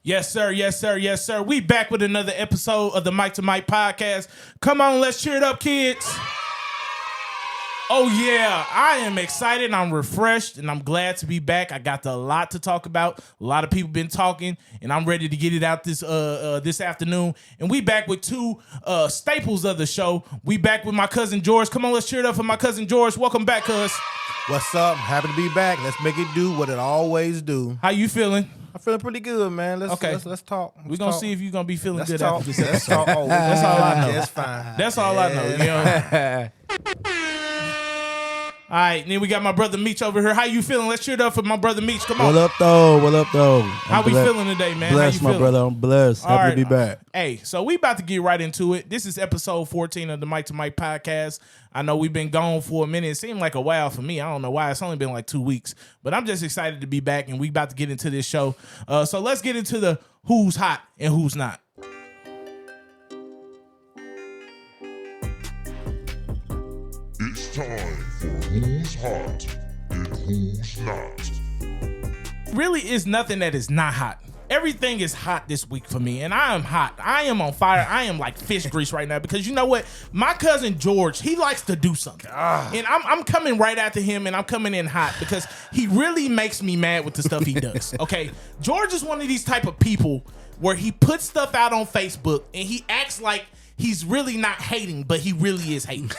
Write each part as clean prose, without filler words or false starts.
Yes, sir. Yes, sir. Yes, sir. We back with another episode of the Mike to Mike podcast. Come on, let's cheer it up, kids. Oh, yeah. I am excited. I'm refreshed, and I'm glad to be back. I got a lot to talk about. A lot of people been talking, and I'm ready to get it out this afternoon. And we back with two staples of the show. We back with my cousin George. Come on, let's cheer it up for my cousin George. Welcome back, cuz. What's up? Happy to be back. Let's make it do what it always do. How you feeling? I'm feeling pretty good, man. Let's talk. We're going to see if you're going to be feeling Let's good talk. after this Let's episode. talk. Oh, That's all I know. That's fine. That's all I know. You know? All right, then we got my brother Meech over here. How you feeling? Let's cheer it up for my brother Meech. Come on. What up, though? How we feeling today, man? Blessed, How you my brother. I'm blessed. Happy to be back. Hey, so we about to get right into it. This is episode 14 of the Mike to Mike podcast. I know we've been gone for a minute. It seemed like a while for me. I don't know why. It's only been like 2 weeks. But I'm just excited to be back, and we about to get into this show. So let's get into the who's hot and who's not. It's time for Who's Hot and Who's Not. Really is nothing that is not hot. Everything is hot this week for me, and I am hot. I am on fire. I am like fish grease right now because you know what? My cousin George, he likes to do something. And I'm coming right after him, and I'm coming in hot because he really makes me mad with the stuff he does, okay? George is one of these type of people where he puts stuff out on Facebook, and he acts like he's really not hating, but he really is hating.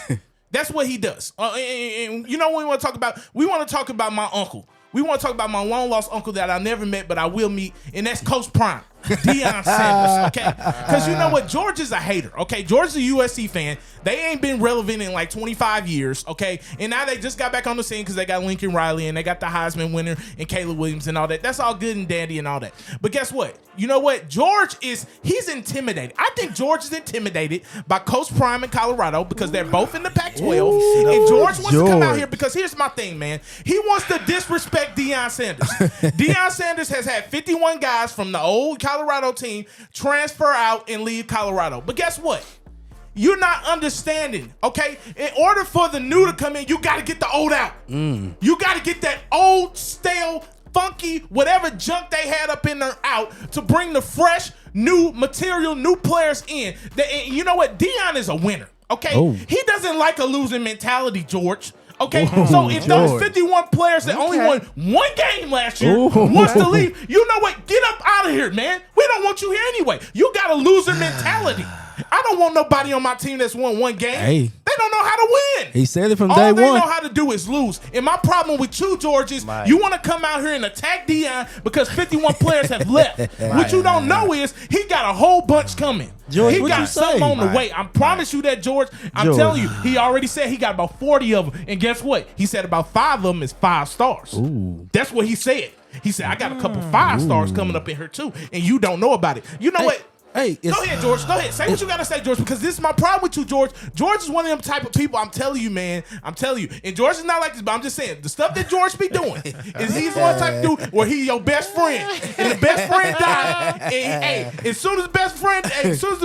That's what he does. And you know what we want to talk about? We want to talk about my uncle. We want to talk about my long-lost uncle that I never met, but I will meet, and that's Coach Prime, Deion Sanders, okay? Because you know what? George is a hater, okay? George is a USC fan. They ain't been relevant in like 25 years, okay? And now they just got back on the scene because they got Lincoln Riley, and they got the Heisman winner, and Caleb Williams, and all that. That's all good and dandy and all that. But guess what? You know what? He's intimidated. I think George is intimidated by Coach Prime in Colorado because they're both in the Pac-12. And George wants to come out here because here's my thing, man. He wants to disrespect Deion Sanders. Deion Sanders has had 51 guys from the old Colorado team transfer out and leave Colorado. But guess what? You're not understanding, okay? In order for the new to come in, you got to get the old out. You got to get that old, stale, funky, whatever junk they had up in there out to bring the fresh, new material, new players in. You know what? Deion is a winner, okay? Oh. He doesn't like a losing mentality, George. Okay, so if those 51 players that only won one game last year wants to leave, you know what? Get up out of here, man. We don't want you here anyway. You got a loser mentality. I don't want nobody on my team that's won one game. Hey. They don't know how to win. He said it from All day they one. know how to do is lose. And my problem with you, George, is you want to come out here and attack Deion because 51 players have left. What you don't know is he got a whole bunch coming. George, he what'd got you something say? on the way. I promise you that, George. I'm telling you, he already said he got about 40 of them. And guess what? He said about 5 of them is 5 stars. Ooh. That's what he said. He said, I got a couple 5 stars coming up in here too. And you don't know about it. You know what? Hey, Go ahead, George. Go ahead. Say what you got to say, George, because this is my problem with you, George. George is one of them type of people. I'm telling you, man. I'm telling you. And George is not like this, but I'm just saying, the stuff that George be doing is he's one type of dude where he's your best friend. And the best friend died. And hey, as soon as the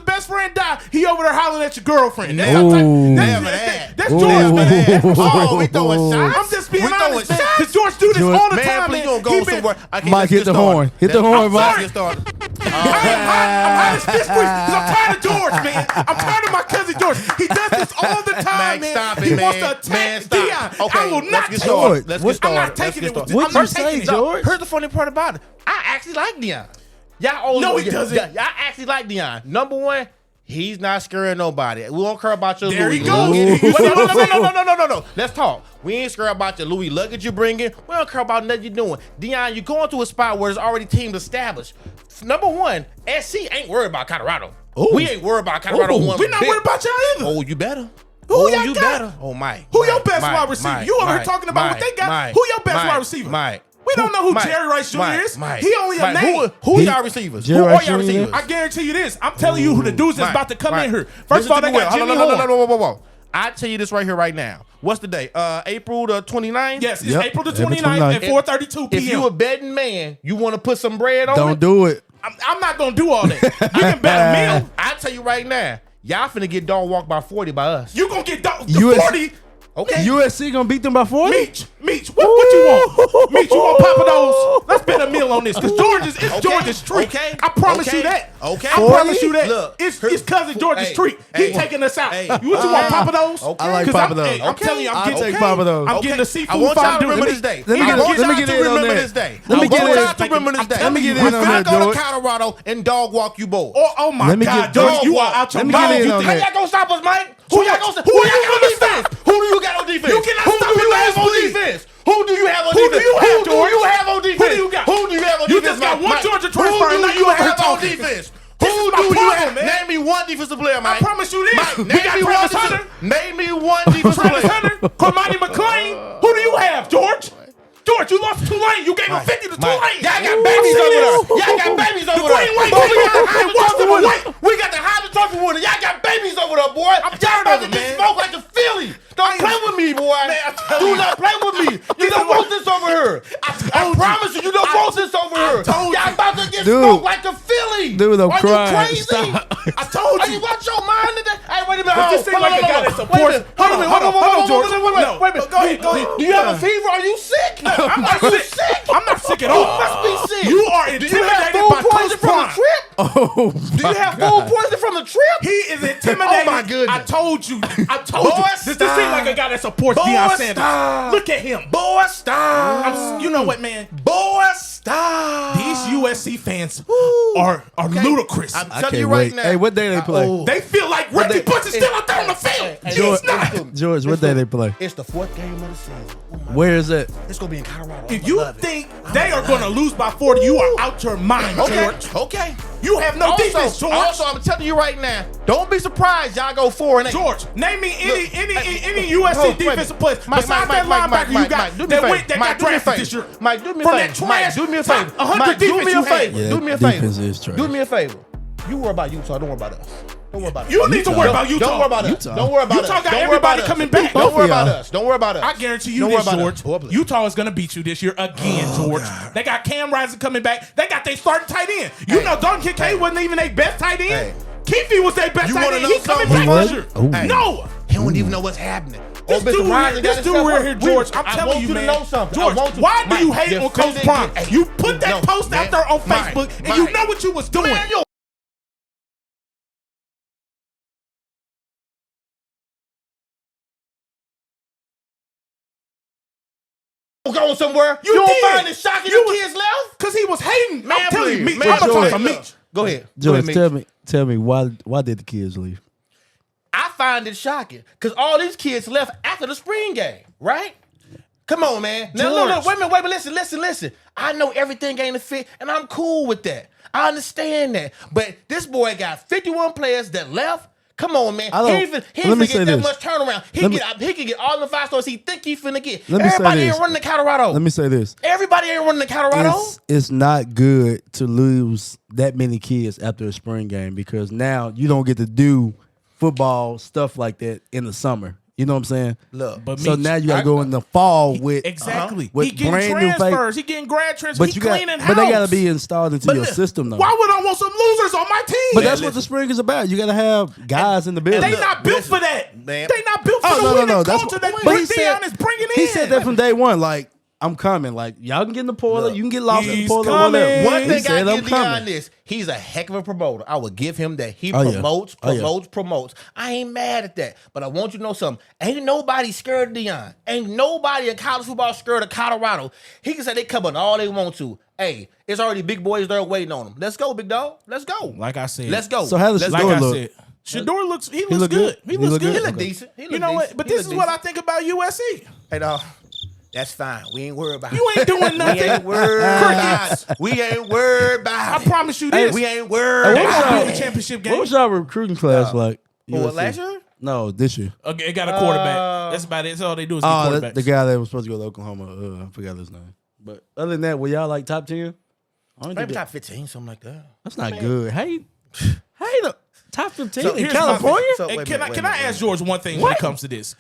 best friend died, he over there hollering at your girlfriend. That's George, man. Oh, we throwing shots? I'm just being honest, throwing because George do this all the Man, time, please man. don't go somewhere. Okay, Mike, hit the horn. Hit the horn, Mike. Get started. I'm hot as fish grease because I'm tired of George, man. I'm tired of my cousin George. He does this all the time, man. Stop it, He man. wants to attack Deion. Okay, I will let's not get take started. it. Let's get started. I'm not taking it with this. What'd I'm you not say, taking it. George? Here's the funny part about it. I actually like Deion. Y'all No, he doesn't. Y'all actually like Deion. Number one, he's not scaring nobody. We don't care about your There Louis. he goes. No. Let's talk. We ain't scared about your Louis luggage you bringing. We don't care about nothing you're doing. Deion, you're going to a spot where there's already teams established. Number one, SC ain't worried about Colorado. Ooh. We ain't worried about Colorado. We're not worried about y'all either. Oh, you better. Who y'all you got? better. Oh, Mike. Who your best wide receiver? You over here talking about what they got. Who your best wide receiver? Mike. We don't know who Jerry Rice Jr. is. He only a name. Who y'all receivers? Jerry Who are Rice y'all Jr.? receivers? I guarantee you this. I'm telling you who the dudes that's about to come in here. First Listen of all, to they me got well. Jimmy No, Horn. whoa. I tell you this right here, right now. What's the date? April the 29th? Yes, it's Yep. April the April 29th at 29th. 4:32 p.m. If you a betting man, you want to put some bread on Don't it? do it. I'm not going to do all that. You can bet a meal. I tell you right now, y'all finna get dog walked by 40 by us. You going to get the US 40. Okay. USC gonna beat them by 40? Meech, what you want? Meech, you want Papa Do's? Let's bet a meal on this because Georgia's treat. Okay. I promise you that. Okay. I promise you that. Look, it's cousin Georgia's treat. He taking us out. Hey. What you want, Papa Do's? Okay. I like 'Cause Papa Do's. I'm telling you, I'll take Papa Do's. I'm getting the seafood I want y'all to fondue. remember this day. Let me get in on that. this day. Let me get in. y'all to remember this day. Let me get in on I that, go to George. Colorado and dog walk you boys. Oh my Let me God, get- George, you Dog are out your Let me mind. get in You on think- How that. y'all gonna stop us, Mike? Who Who y'all y'all gonna gonna stop? Who do you got on defense? You cannot Who stop do me you last have on week. defense? Who do you have on Who defense? do you have, Who do George? you have on defense? Who do you got? Who do you have on You defense? just got one Mike? Georgia transfer and now Who do you you over here have on talking. defense? This Who is my do you problem, have? man. Name me one defensive player, Mike. I promise you this. Mike, We name got me Travis one Hunter. Name me one defensive Travis player. Hunter, Cormani McClain. Who do you have, George? George, you lost to Tulane. You gave him 50 to Tulane. Y'all got babies over there. Y'all got babies over there. green, white, Boy, green, we got the white, Heisman white, Trophy white, winner. We got the Heisman Trophy winner. Y'all got babies over there, boy. I'm Y'all tired about of to it, get man. smoked like the Philly. Don't play with me, boy. I tell Do you. not play with me. You don't want this over here. I promise you, you don't want this over here. told Y'all you. about to get Dude. smoked like the Philly. Dude, I'm Are crying. you crazy? Stop. I told Are you. you watch your mind today? Hey, wait a minute. But you seem like a guy that supports. Hold on, George. Wait a minute. Go ahead. Do you have a fever? Are you sick? I'm not Are you sick. sick? I'm not sick at all. You must be sick. You are Do you have intimidated food by poisoning Coach from the Prime. trip? Oh, Do you have food poisoning from the trip? He is intimidated. Oh, my goodness. I told you. Boy, This seems like a guy that supports Boy, Deion Sanders. stop. Look at him. Boy, stop. You know what, man? Boy, stop. These USC fans are ludicrous. I'm I telling can't you right wait. now. Hey, what day they play? Oh. They feel like Reggie Bush is still out there on the field. He's not. George, what day they play? It's the fourth game of the season. Oh my Where is it? God. It's gonna be in Colorado. If I'ma you love it. think they are going to lose by 40, you are out your mind, Okay. George. Okay. You have no defense, George. Also, I'm telling you right now. Don't be surprised y'all go 4-8. George, name me Look, any USC hold, wait a defensive minute. players Mike, besides Mike, that Mike, linebacker Mike, you got Mike, do me a that favor. went that Mike, got do me a drafted favor. this year. Mike, do me a From favor. that trash Mike, do me a favor. top 100 Mike, do defense me you a had. favor. Yeah, Do me a defense favor. is trash. Do me a favor. You worry about Utah. Don't worry about us. Don't worry about us. You need to worry about Utah. Don't worry about us. Utah. Don't worry about us. Utah got Don't worry everybody about us. coming back. Don't worry Both of about y'all. us. Don't worry about us. I guarantee you Don't this, worry about George. us. Boy, please. Utah is going to beat you this year again, George. They got Cam Rising coming back. They got their starting tight end. You know, Dalton Kincaid wasn't even their best tight end. Hey. Keefe was their best You tight wanna end. know He's coming something? back this What? year. Ooh. Hey. No. He don't even know what's happening. This dude here, George, I'm telling you, man. To know something. George, why do you hate on Coach Prime? Hey, You put that post out there on Mike, Facebook, and Mike. you know what you was doing. Man, you going somewhere. You don't did. find it shocking You the was- kids left? Because he was hating. Man, I'm telling you, please. Meech. Man, I'm going to George. talk to Meech. Go ahead. George, Meech. tell me why did the kids leave? I find it shocking because all these kids left after the spring game, right? Come on, man. Now, George. look, wait a minute, listen. I know everything ain't a fit, and I'm cool with that. I understand that. But this boy got 51 players that left. Come on, man. I don't- He ain't let me finna say get that this. much turnaround. He can get all the 5 stars he think he finna get. Let me say Everybody this. ain't running to Colorado. Let me say this. Everybody ain't running to Colorado. It's not good to lose that many kids after a spring game because now you don't get to do football stuff like that in the summer. You know what I'm saying? Look, But So Meech, now you got to go in the fall with Exactly. with He getting brand new transfers. He getting grad transfers. but He you got cleaning but house. they got to be installed into But your look, system though. Why would I want some losers on my team? But that's what the spring is about. You got to have guys in the business. They not built listen, for that. man. They not built for Oh the no, no, winning no. That's culture that but he Deion said is bringing in. he said that from day one. Like I'm coming. Like y'all can get in the portal. Look, You can get lost in the he's portal. coming. Whatever. One He thing I said, give I'm Deion coming. this, he's a heck of a promoter. I will give him that. He Oh, yeah. promotes, Oh, yeah. promotes. I ain't mad at that. But I want you to know something. Ain't nobody scared of Deion. Ain't nobody in college football scared of Colorado. He can say they come on all they want to. Hey, it's already big boys there waiting on him. Let's go, big dog. Let's go. Like I said. Let's go. So how does Let's Like Shador I look? said. Shador looks good. look good? He He looks look good. He look decent. He look You know what? decent. But He this look is what I decent. think about USC. Hey, dog. That's fine. We ain't worried about it. You ain't doing We nothing. ain't worried about Crickets. it. We ain't worried about I it. promise you this. We ain't worried They What gonna was be in the y'all- championship game. What was y'all recruiting class like? What, USC? last year? No, this year. Okay, it got a quarterback. That's about it. That's all they do is get Oh, quarterbacks. the guy that was supposed to go to Oklahoma. I forgot his name. But other than that, were y'all like top 10? I don't Maybe think top 15, something like that. that's not good. Hey, the top 15 So in here's my California? thing. So Hey, wait a can minute, I wait a minute. ask George one thing when it comes to this?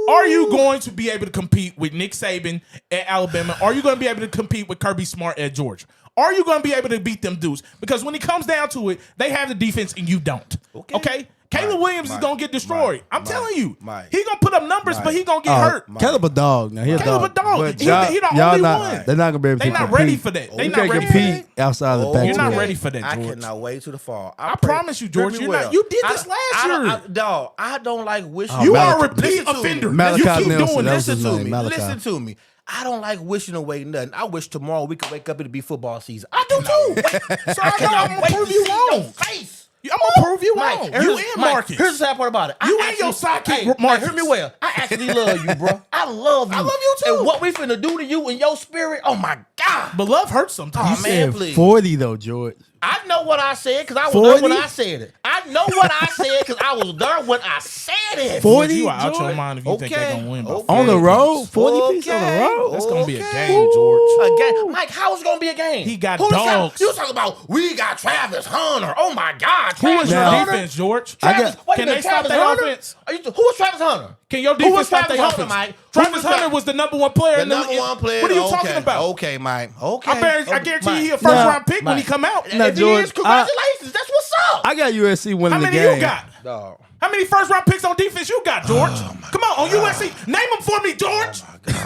Are you going to be able to compete with Nick Saban at Alabama? Are you going to be able to compete with Kirby Smart at Georgia? Are you going to be able to beat them dudes? Because when it comes down to it, they have the defense and you don't. Okay? Caleb Williams is gonna get destroyed. I'm telling you, Mike. he gonna put up numbers, but he gonna get hurt. Caleb a dog. Now he a Caleb a dog. But He the only one. They're not gonna be able to They not compete. ready for that. They You not can't ready for compete outside of the back. You're not ready for that, I George. cannot wait to the fall. I promise you, George, Hear me you're not- well. you did this last year. Dog, I don't like wishing. You Malachi- are a repeat Listen to offender. me. Malachi You keep Nelson, doing that was this. his Listen to name, me. Malachi. Listen to me. I don't like wishing away nothing. I wish tomorrow we could wake up and it be football season. I do too. So I'm gonna prove you wrong. Face. I'm gonna prove you Mike, wrong. and You here's- and Mike, Marcus. Here's the sad part about it. You and your sidekick, Hey, Marcus. hear me well. I actually love you, bro. I love you. I love you too. And what we finna do to you and your spirit, oh my God. But love hurts sometimes. Oh, man, Said please. 40 though, George. I know what I said because I was 40? there when I said it. I know what I said because I was there when I said it. 40? You are out your George? mind if you think they're gonna win. By Okay. 40 On the road? points. 40 piece on the road? That's gonna be a Okay. game, George. A game. Mike, how is it gonna be a game? He got Who the dogs. You talking about we got Travis Hunter? Oh my God, Who Travis is your Hunter? defense, George? I Travis, got- wait a Can minute, they stop Travis their Hunter? offense? Who was Travis Hunter? Can your Who defense was stop Travis their Hunter, offense? Mike? Travis Hunter was the number one player. The in the number one player. What are you okay. talking about? Okay, Mike. Okay. I guarantee you he a first Nah, round pick when he Mike. come out. Nah, If he George, is, congratulations. That's what's up. I got USC winning How the many game. you got? Dog. How many first round picks on defense you got, George? Come on USC. Name them for me, George.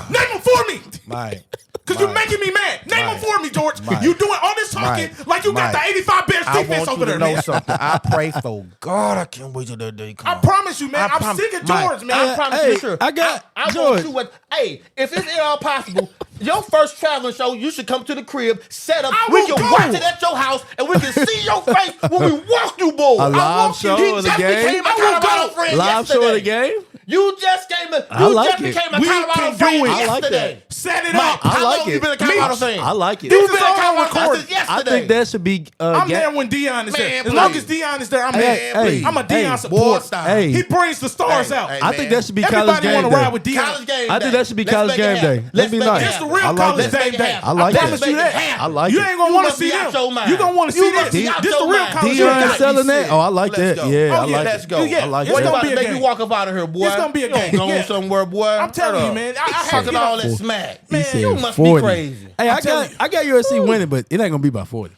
Name them for me. Mike. Because you're making me mad. Name them for me, George. Mike. You doing all this talking like you got the 85 Bears I defense want over you there, to know man. something. I pray for God. I can't wait till that day I comes. promise you, man. I'm sick of George, man. I promise Hey, you, sure. I got I George. want you what? Hey, if it's at all possible, your first traveling show, you should come to the crib, set up. I We will can go. watch it at your house, and we can see your face when we walk you, boy. A live show He of the just game? became a I will Colorado go. friend Live show of the yesterday. game? You just came. I You like just it. became a We Colorado can do friend it. I like yesterday. Set it Mike, up. I how like long it. you been a Colorado Meech. fan? I like it. This You've is been a all Colorado recorded. fan since yesterday. I think that should be I'm there when Deion is there. Man, As long please. as Deion is there, I'm Hey, there. hey, I'm a Deion hey, supporter. stop. Hey. He brings the stars Hey, out. hey, I think man. that should be college Everybody game want to day. ride with Deion. College game I day. think that should be Let's college make it game happen. day. Let's That'd be make it nice. It's the happen. real I like college that. game Let's make it day. happen. I like I that. promise you Let's make it that. happen. I like You it. ain't gonna You want to must see be out them. your mind. You gonna want to You see must this. be out This the your real mind. college Deion game. is selling that. Oh, I like Let's that. go. Yeah, I Oh, yeah, like let's it. go. Yeah, I like it's What that. gonna about be to a make game. you walk up out of here, boy? It's gonna be a You don't game. go Yeah. on somewhere, boy. I'm telling you, Shut man. up. I had Talking to all get that up. smack. He said you must 40. be crazy. Hey, I telling got USC winning, but it ain't gonna be by 40.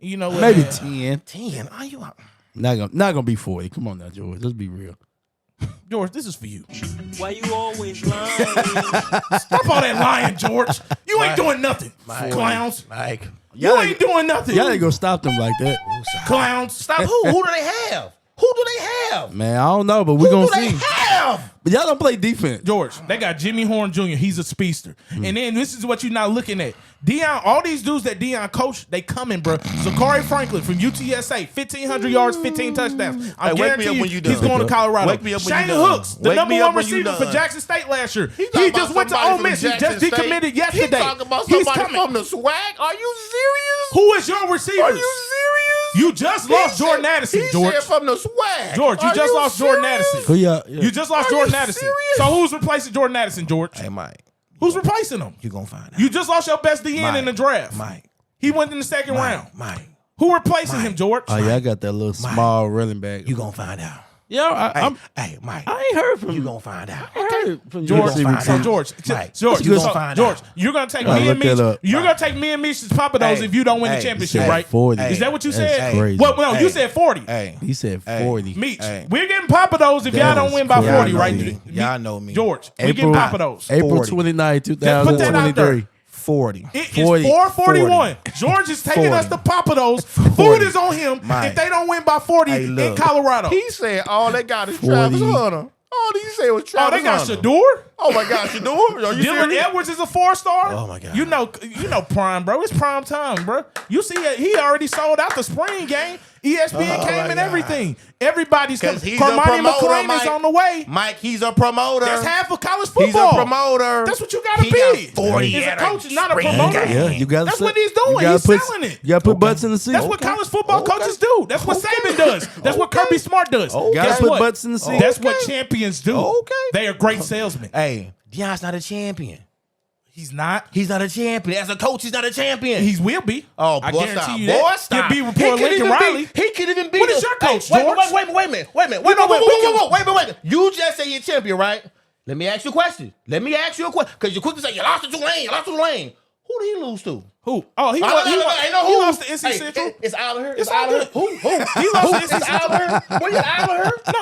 You know what? Maybe man? 10. 10. Are you out? Not gonna be 40. Come on now, George. Let's be real. George, this is for you. Why you always lying? Stop all that lying, George. You ain't doing nothing. Clowns. Mike. You ain't doing nothing. Y'all ain't gonna stop them like that. Clowns. Stop. Who do they have? Who do they have? Man, I don't know, but we're Who gonna do they see. have? But y'all don't play defense. George, they got Jimmy Horn Jr. He's a speedster. Hmm. And then this is what you're not looking at. Deion, all these dudes that Deion coached, they coming, bro. Zakari Franklin from UTSA, 1,500 yards, 15 touchdowns. I Hey, wake me guarantee up you when you he's done. going to Colorado. Wake me up when Shane you done. Hooks, the Wake number me up one when you receiver for done. Jackson State last year. talking He about just went to somebody Ole from Miss. He Jackson just State. decommitted He yesterday. talking about He's somebody coming. from the swag. Are you serious? Who is your receiver? Are you serious? You just lost Jordan Addison, He George. said from the swag. George, you Are just lost Jordan serious? Addison. Who y'all? You just lost Are Jordan you Addison. serious? So who's replacing Jordan Addison, George? Hey, Mike, Who's replacing him? you gonna find out. You just lost your best DN in the Mike, draft. Mike, He went in the second round. Mike, Who replacing him, George? Oh yeah, I got that little small running back. you gonna find out. Yo, Hey, Mike, I ain't heard from you gonna find out. I ain't heard from George, USC gonna find so out. recruits. George, Mike, George, you gonna so, find George, out. you're gonna take I'll me and look that Meech. up. You're gonna take me and Meech's Papa Do's Hey, if you don't win the hey, championship, Said right? 40. Is that what you That's said? crazy. Well, no, you Hey. said 40. Hey, He said Hey. 40. Meech, Hey. we're getting Papa Do's if That y'all don't is win by crazy. 40, Y'all right? know me. Y'all know me. George, we April, getting Papa Do's. April 40. 29, Just put that out there. 2023. 40. It 40. is 441. George is taking 40. us to Papa Do's. 40. Food is on him Mike. if they don't win by 40 Hey, in look. Colorado. He said all they got is 40. Travis Hunter. All he said was Oh, Travis they got Hunter. Shador? Oh my God, Shador? Are you Dylan serious? Edwards is a 4-star. Oh, my God. You know prime, bro. It's prime time, bro. You see, he already sold out the spring game. ESPN Oh, came my and God. everything. Everybody's coming. Because he's a Carmani promoter, McClain Mike. is on the way. Mike, he's a promoter. That's half of college football. He's a promoter. That's what you gotta He be. got 40 Is a at coach, not a spring promoter. game. Yeah, you got. That's what he's doing. He's selling it. You got to put butts in the seat. That's what college football coaches do. That's what Saban does. That's what Kirby Smart does. Gotta Guess put what? butts in the seat. That's what champions do. Okay. They are great salesmen. Hey, Deion's not a champion. He's not. He's not a champion. As a coach, he's not a champion. He will be. Oh, I boy, guarantee stop. you Boy, that. stop. He'll be He reporting could Lincoln even Riley. He could even be. What is your coach, Wait, George? wait a minute. Wait a minute. You know what? Wait a minute. You just say you're a champion, right? Let me ask you a question. Because you're quick to say you lost to Tulane. Who did he lose to? Who? Oh, he Ain't no he who. lost to NC Hey, Central. It's out of here. It's all good. Who? He lost to NC It's out Central. of here. What you out of here? No.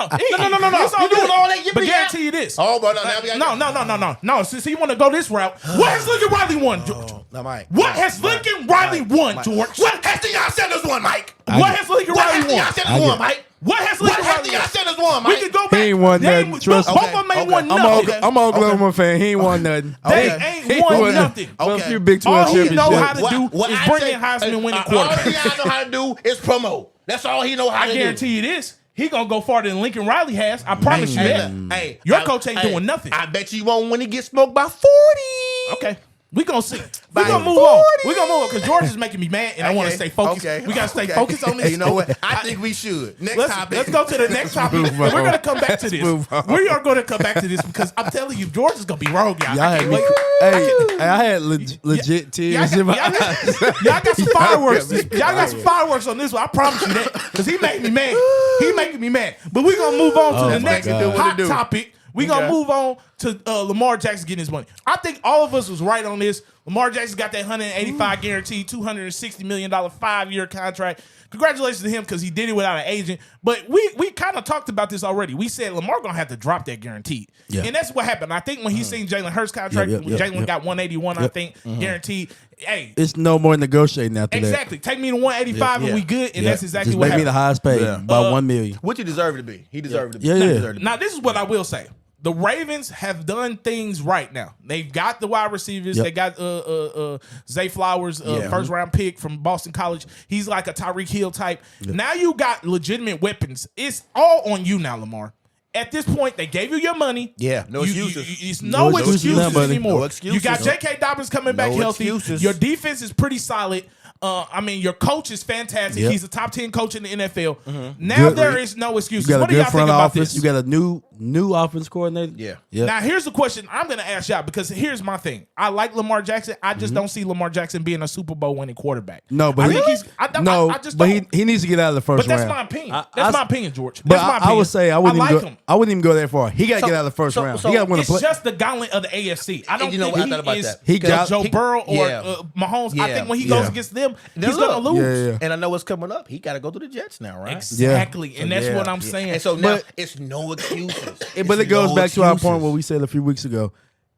No. It's all You doing good. all that? But yippee guarantee you this. Oh, but now we got No. Since you want to go this route, what has Lincoln Riley won, George? No, Mike. What has Lincoln Riley won, George? What has Deion Sanders won, Mike? What has Lincoln What Riley has won? Deion Sanders won, Mike? What has What Lincoln has Riley Deion won? Sanders won, We Mike? can go back. ain't won Name- nothing, trust both me. of them ain't Okay. won I'm nothing. an Oklahoma fan. He ain't won nothing. They Okay. ain't won nothing. Well, a Okay. few Big 12 All he know how championships. to do is bring in Heisman winning All quarterback. Deion know how to do is promote. That's all he know how I to do. guarantee you this. He gonna go farther than Lincoln Riley has. I promise you Hey, that. look, hey, Your coach ain't hey, doing nothing. I bet you won't when he gets smoked by 40. Okay. We gonna see. We By gonna move on. 40. We gonna move on because George is making me mad, and I want to Okay, stay focused. okay, We gotta stay okay. focused on this. Hey, you know what? I think we should. Next topic. Let's go to the next topic. move on. We're gonna come back to this. move on. We are gonna come back to this because I'm telling you, George is gonna be wrong, y'all. Y'all I had can't me. wait. Hey, I had legit tears in my eyes. Y'all got some fireworks. Y'all got some fireworks on this one. I promise you that because he made me mad. He making me mad. But we're gonna move on to the next God. hot topic. We're gonna move on to Lamar Jackson getting his money. I think all of us was right on this. Lamar Jackson got that $185 guaranteed, $260 million 5-year contract. Congratulations to him because he did it without an agent. But we kind of talked about this already. We said Lamar gonna have to drop that guaranteed. Yeah. And that's what happened. I think when he seen Jalen Hurts contract, Jalen got 181, I think, guaranteed. Hey, It's no more negotiating after that. exactly. Take me to 185 and we good. And Yeah. that's exactly Just what make me happened. the highest paid by $1 million. What you deserve to be. He deserved to be. Yeah, He yeah. deserved to be. Now, this is what I will say. The Ravens have done things right now. They've got the wide receivers. Yep. They got Zay Flowers, first round pick from Boston College. He's like a Tyreek Hill type. Now you got legitimate weapons. It's all on you now, Lamar. At this point, they gave you your money. Yeah, no excuses. It's no No excuses excuses now, buddy. anymore. No excuses. You got J.K. Dobbins coming back No healthy. excuses. Your defense is pretty solid. I mean, your coach is fantastic. Yep. He's a top 10 coach in the NFL. Mm-hmm. Now Good. there is no excuses. You got What a do y'all good think front about office. this? You got a new offense coordinator. Yeah. Now, here's the question I'm going to ask y'all because here's my thing. I like Lamar Jackson. I just don't see Lamar Jackson being a Super Bowl winning quarterback. No, but I he, think he's. I just but don't. he needs to get out of the first But that's round. my opinion. I- That's I- my opinion, George. But That's my I opinion. would say I wouldn't like even go. him. I wouldn't even go that far. He got to So- get out of the first so- round. so He got to win a It's play. just the gauntlet of the AFC. I don't You know think what I he thought about is that. He got- Joe Burrow or yeah. Mahomes. I Yeah. think when he goes Yeah. against them, Now he's going to look. lose. Yeah. And I know what's coming up. He got to go to the Jets now, right? Exactly. And that's Yeah. what I'm saying. And so now But- it's no excuses. But it goes no back to our excuses. point what we said a few weeks ago.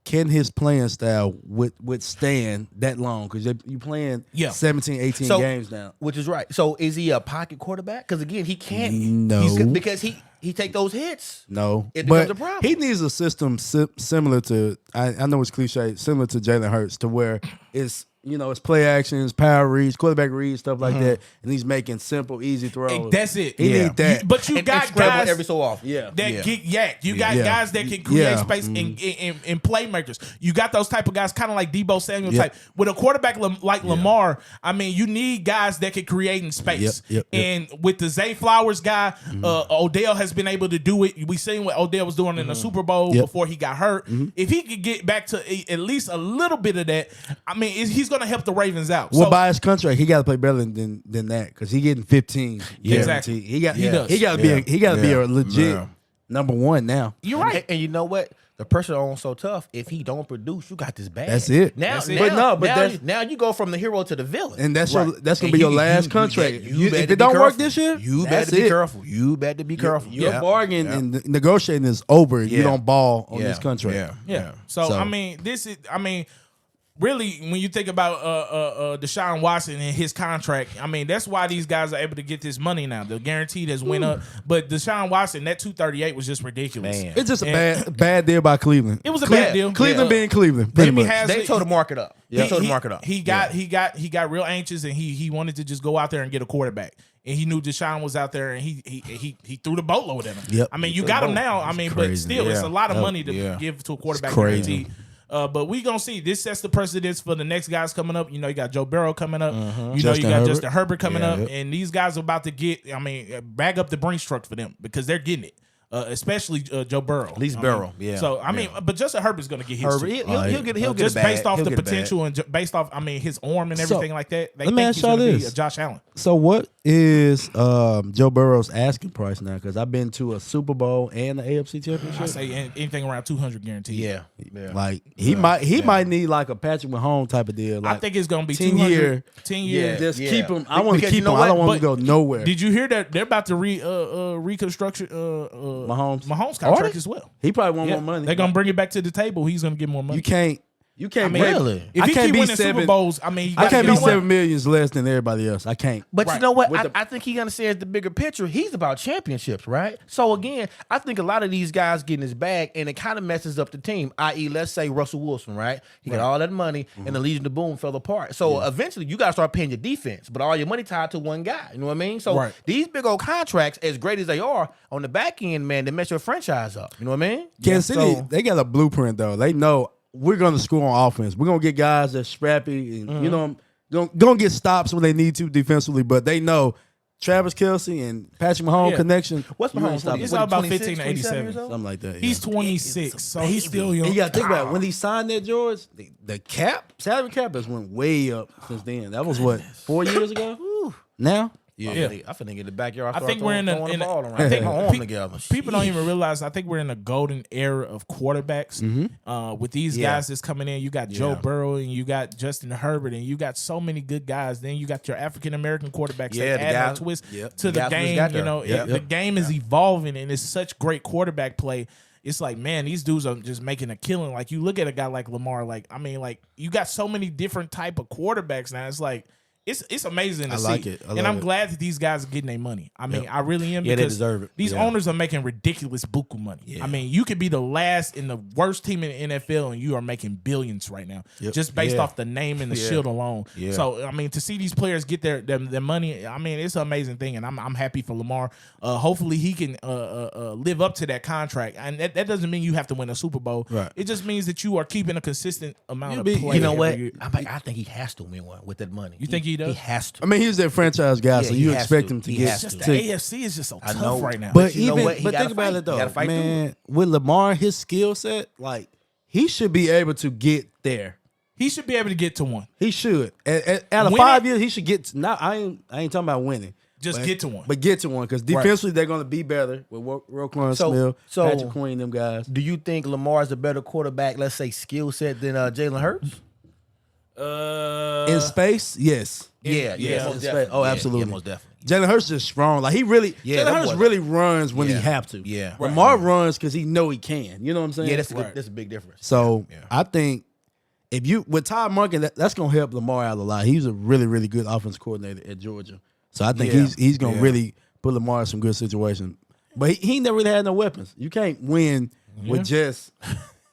Can his playing style withstand that long? Because you playing 17, 18 So- games now. Which is right. So is he a pocket quarterback? Because again, he can't. No. Because he take those hits. No, It but becomes a problem. he needs a system similar to. I know it's cliche, similar to Jalen Hurts, to where it's it's play actions, power reads, quarterback reads, stuff like that, and he's making simple, easy throws. And that's it. He need that. But you And got scramble guys every so often. Yeah. that get yacked. You got Yeah. guys that can create Yeah. space and playmakers. You got those type of guys, kind of like Debo Samuel Yep. type. With a quarterback like Lamar, I mean, you need guys that can create in space. Yep. And with the Zay Flowers guy, Odell has been able to do it. We seen what Odell was doing in the Super Bowl Yep. before he got hurt. If he could get back to at least a little bit of that, I mean, he's going to help the Ravens out. Well, So- by his contract, he got to play better than that because he getting 15. Exactly. He got. He does. He got to be a legit number one now. You're right. And you know what? The pressure on so tough. If he don't produce, you got this bad. That's it. Now, That's it. now, But no, but now, that's- now you go from the hero to the villain. And that's gonna And be your last contract. You If better it be don't work careful. this year, you that's better be it. careful. You better be careful. Your bargain and negotiating is over. You don't ball on this contract. Yeah. So I mean, really, when you think about Deshaun Watson and his contract, I mean, that's why these guys are able to get this money now. The guaranteed has went up, but Deshaun Watson, that 238 was just ridiculous. Man. It's just a bad deal by Cleveland. It was a bad deal. Cleveland being Cleveland, Maybe pretty much. has They told the market up. They told the market up. He got real anxious, and he wanted to just go out there and get a quarterback. And he knew Deshaun was out there, and he threw the boatload at him. Yep. I mean, you got him now. I mean, but crazy. still, it's a lot of Yeah. money to give to a quarterback crazy. guaranteed. But we gonna see. This sets the precedence for the next guys coming up. You know, you got Joe Burrow coming up. You know, you Justin got Herbert. Justin Herbert coming up, Yep. and these guys are about to get. I mean, bag up the Brinks truck for them because they're getting it. Especially Joe Burrow. At least Burrow, yeah. So I mean, but Justin Herbert's gonna get his. Herbert, too. he'll get Just a bag. based off He'll the get a bag. potential and based off, I mean, his arm and So, everything like that. They let me think ask he's y'all gonna be this. a Josh Allen. So what is Joe Burrow's asking price now? Because I've been to a Super Bowl and the AFC Championship. I say anything around 200 guaranteed. Yeah. Like he might need like a Patrick Mahomes type of deal. Like I think it's gonna be 10 200. year. 10 years. Just Yeah. keep him. I want to Because keep you know him. I don't what? want him to go nowhere. Did you hear that they're about to reconstruction Mahomes contract as well? He probably want Yeah. more money. They're gonna bring it back to the table. He's gonna get more money. You can't. I mean, Really? If I he can't keep be winning Super 7 Bowls, I mean, you I gotta can't get be on one. 7 million less than everybody else. I can't. But Right. you know what? With the- I think he understands the bigger picture. He's about championships, right? So again, I think a lot of these guys get in his bag, and it kind of messes up the team. I.e., let's say Russell Wilson, right? He got all that money, and the Legion of Boom fell apart. So eventually, you got to start paying your defense, but all your money tied to one guy. You know what I mean? So Right. these big old contracts, as great as they are, on the back end, man, they mess your franchise up. You know what I mean? Kansas City, So- they got a blueprint though. They know we're going to score on offense. We're going to get guys that's scrappy and you know going to get stops when they need to defensively. But they know Travis Kelce and Patrick Mahomes Yeah. connection. What's you ain't Mahomes? stopping It's him. all about 26, 15 to 27 years 87. old? Something like that. He's yeah. 26, so he's still young. And you got to think about it. When he signed that, George, the salary cap has went way up since then. That was what 4 years ago. Now, Yeah, Yeah. I finna get in the backyard. I think we're in the ball around. I think home pe- together. people don't even realize. I think we're in a golden era of quarterbacks. With these Yeah. guys that's coming in, you got Joe Burrow and you got Justin Herbert and you got so many good guys. Then you got your African American quarterbacks Yeah, that the add a guys- twist yep. to The the guys we just game. got You there. know, Yep. the game is evolving and it's such great quarterback play. It's like, man, these dudes are just making a killing. Like you look at a guy like Lamar. Like I mean, like you got so many different type of quarterbacks now. It's like. It's amazing to see. I like it. I and love I'm it. glad that these guys are getting their money. I mean, I really am Yeah, they because deserve it. these Yeah. owners are making ridiculous buku money. I mean, you could be the last in the worst team in the NFL and you are making billions right now just based Yeah. off the name and the shield alone. Yeah. So, I mean, to see these players get their money, I mean, it's an amazing thing, and I'm happy for Lamar. Hopefully, he can live up to that contract. And that doesn't mean you have to win a Super Bowl. Right. It just means that you are keeping a consistent amount of be- play. You know what? every year. I think he has to win one with that money. You think he does? He has to. I mean, he's their franchise guy, Yeah, so he you has expect to. him to He get has Just to. the to- AFC is just so I tough know. right now. But you know even what? He but gotta think about fight. it though, He gotta fight man. With Lamar, his skill set, like he should be able to get there. he should be able to get to one. He should. Out of Win 5 it? years, he should get. I ain't talking about winning. Just But- get to one. But get to one because defensively they're going to be better with Roquan Smith, Patrick Queen, them guys. Do you think Lamar is a better quarterback, let's say skill set, than Jalen Hurts? In space, yes. Yeah, yes, most in space. definitely. Oh, Yeah, absolutely. yeah, most definitely. Jalen Hurts is strong. Like he really, Yeah, Jalen that Hurts boy- really runs when Yeah. he have to. Yeah. Lamar runs because he know he can. You know what I'm saying? Yeah, that's a big difference. So Yeah. I think if you with Todd Monken, that's gonna help Lamar out a lot. He's a really, really good offense coordinator at Georgia. So I think Yeah. he's gonna Yeah. really put Lamar in some good situations. But he never really had no weapons. You can't win with just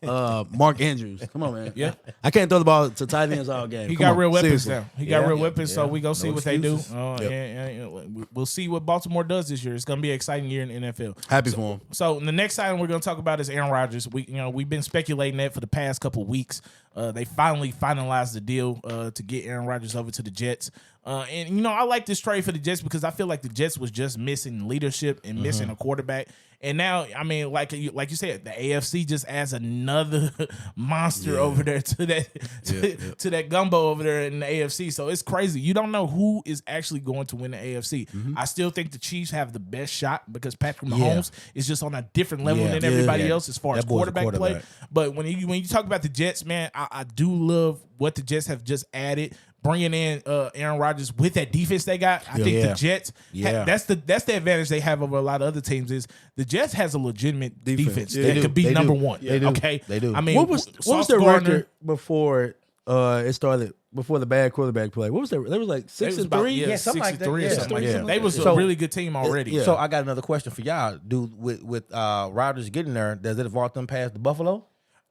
Mark Andrews. Come on, man. Yeah. I can't throw the ball to tight ends all game. He Come got on, real weapons seriously. now. He got Yeah. real weapons, so Yeah. we go see No what they do. excuses. And we'll see what Baltimore does this year. It's going to be an exciting year in the NFL. Happy for him. So the next item we're going to talk about is Aaron Rodgers. We've been speculating that for the past couple of weeks. They finally finalized the deal to get Aaron Rodgers over to the Jets. And I like this trade for the Jets because I feel like the Jets was just missing leadership and missing a quarterback. And now, I mean, like you said, the AFC just adds another monster over there to that to that gumbo over there in the AFC. So it's crazy. You don't know who is actually going to win the AFC. I still think the Chiefs have the best shot because Patrick Mahomes is just on a different level than everybody else as far as That boy's a quarterback play. quarterback. But when you talk about the Jets, man, I do love what the Jets have just added. Bringing in Aaron Rodgers with that defense they got, I think the Jets. That's the advantage they have over a lot of other teams. Is the Jets has a legitimate defense Yeah, that they could do. be They number do. one. They do. Okay, They do. I mean, What was Sauce their Gardner, record before it started? Before the bad quarterback play, what was their? They was like they was 6-3. about, Yeah, something like 63 that. or Yeah. something like Yeah. that. They was a So- really good team already. Yeah. So I got another question for y'all. Dude, with Rodgers getting there, does it vault them past the Buffalo?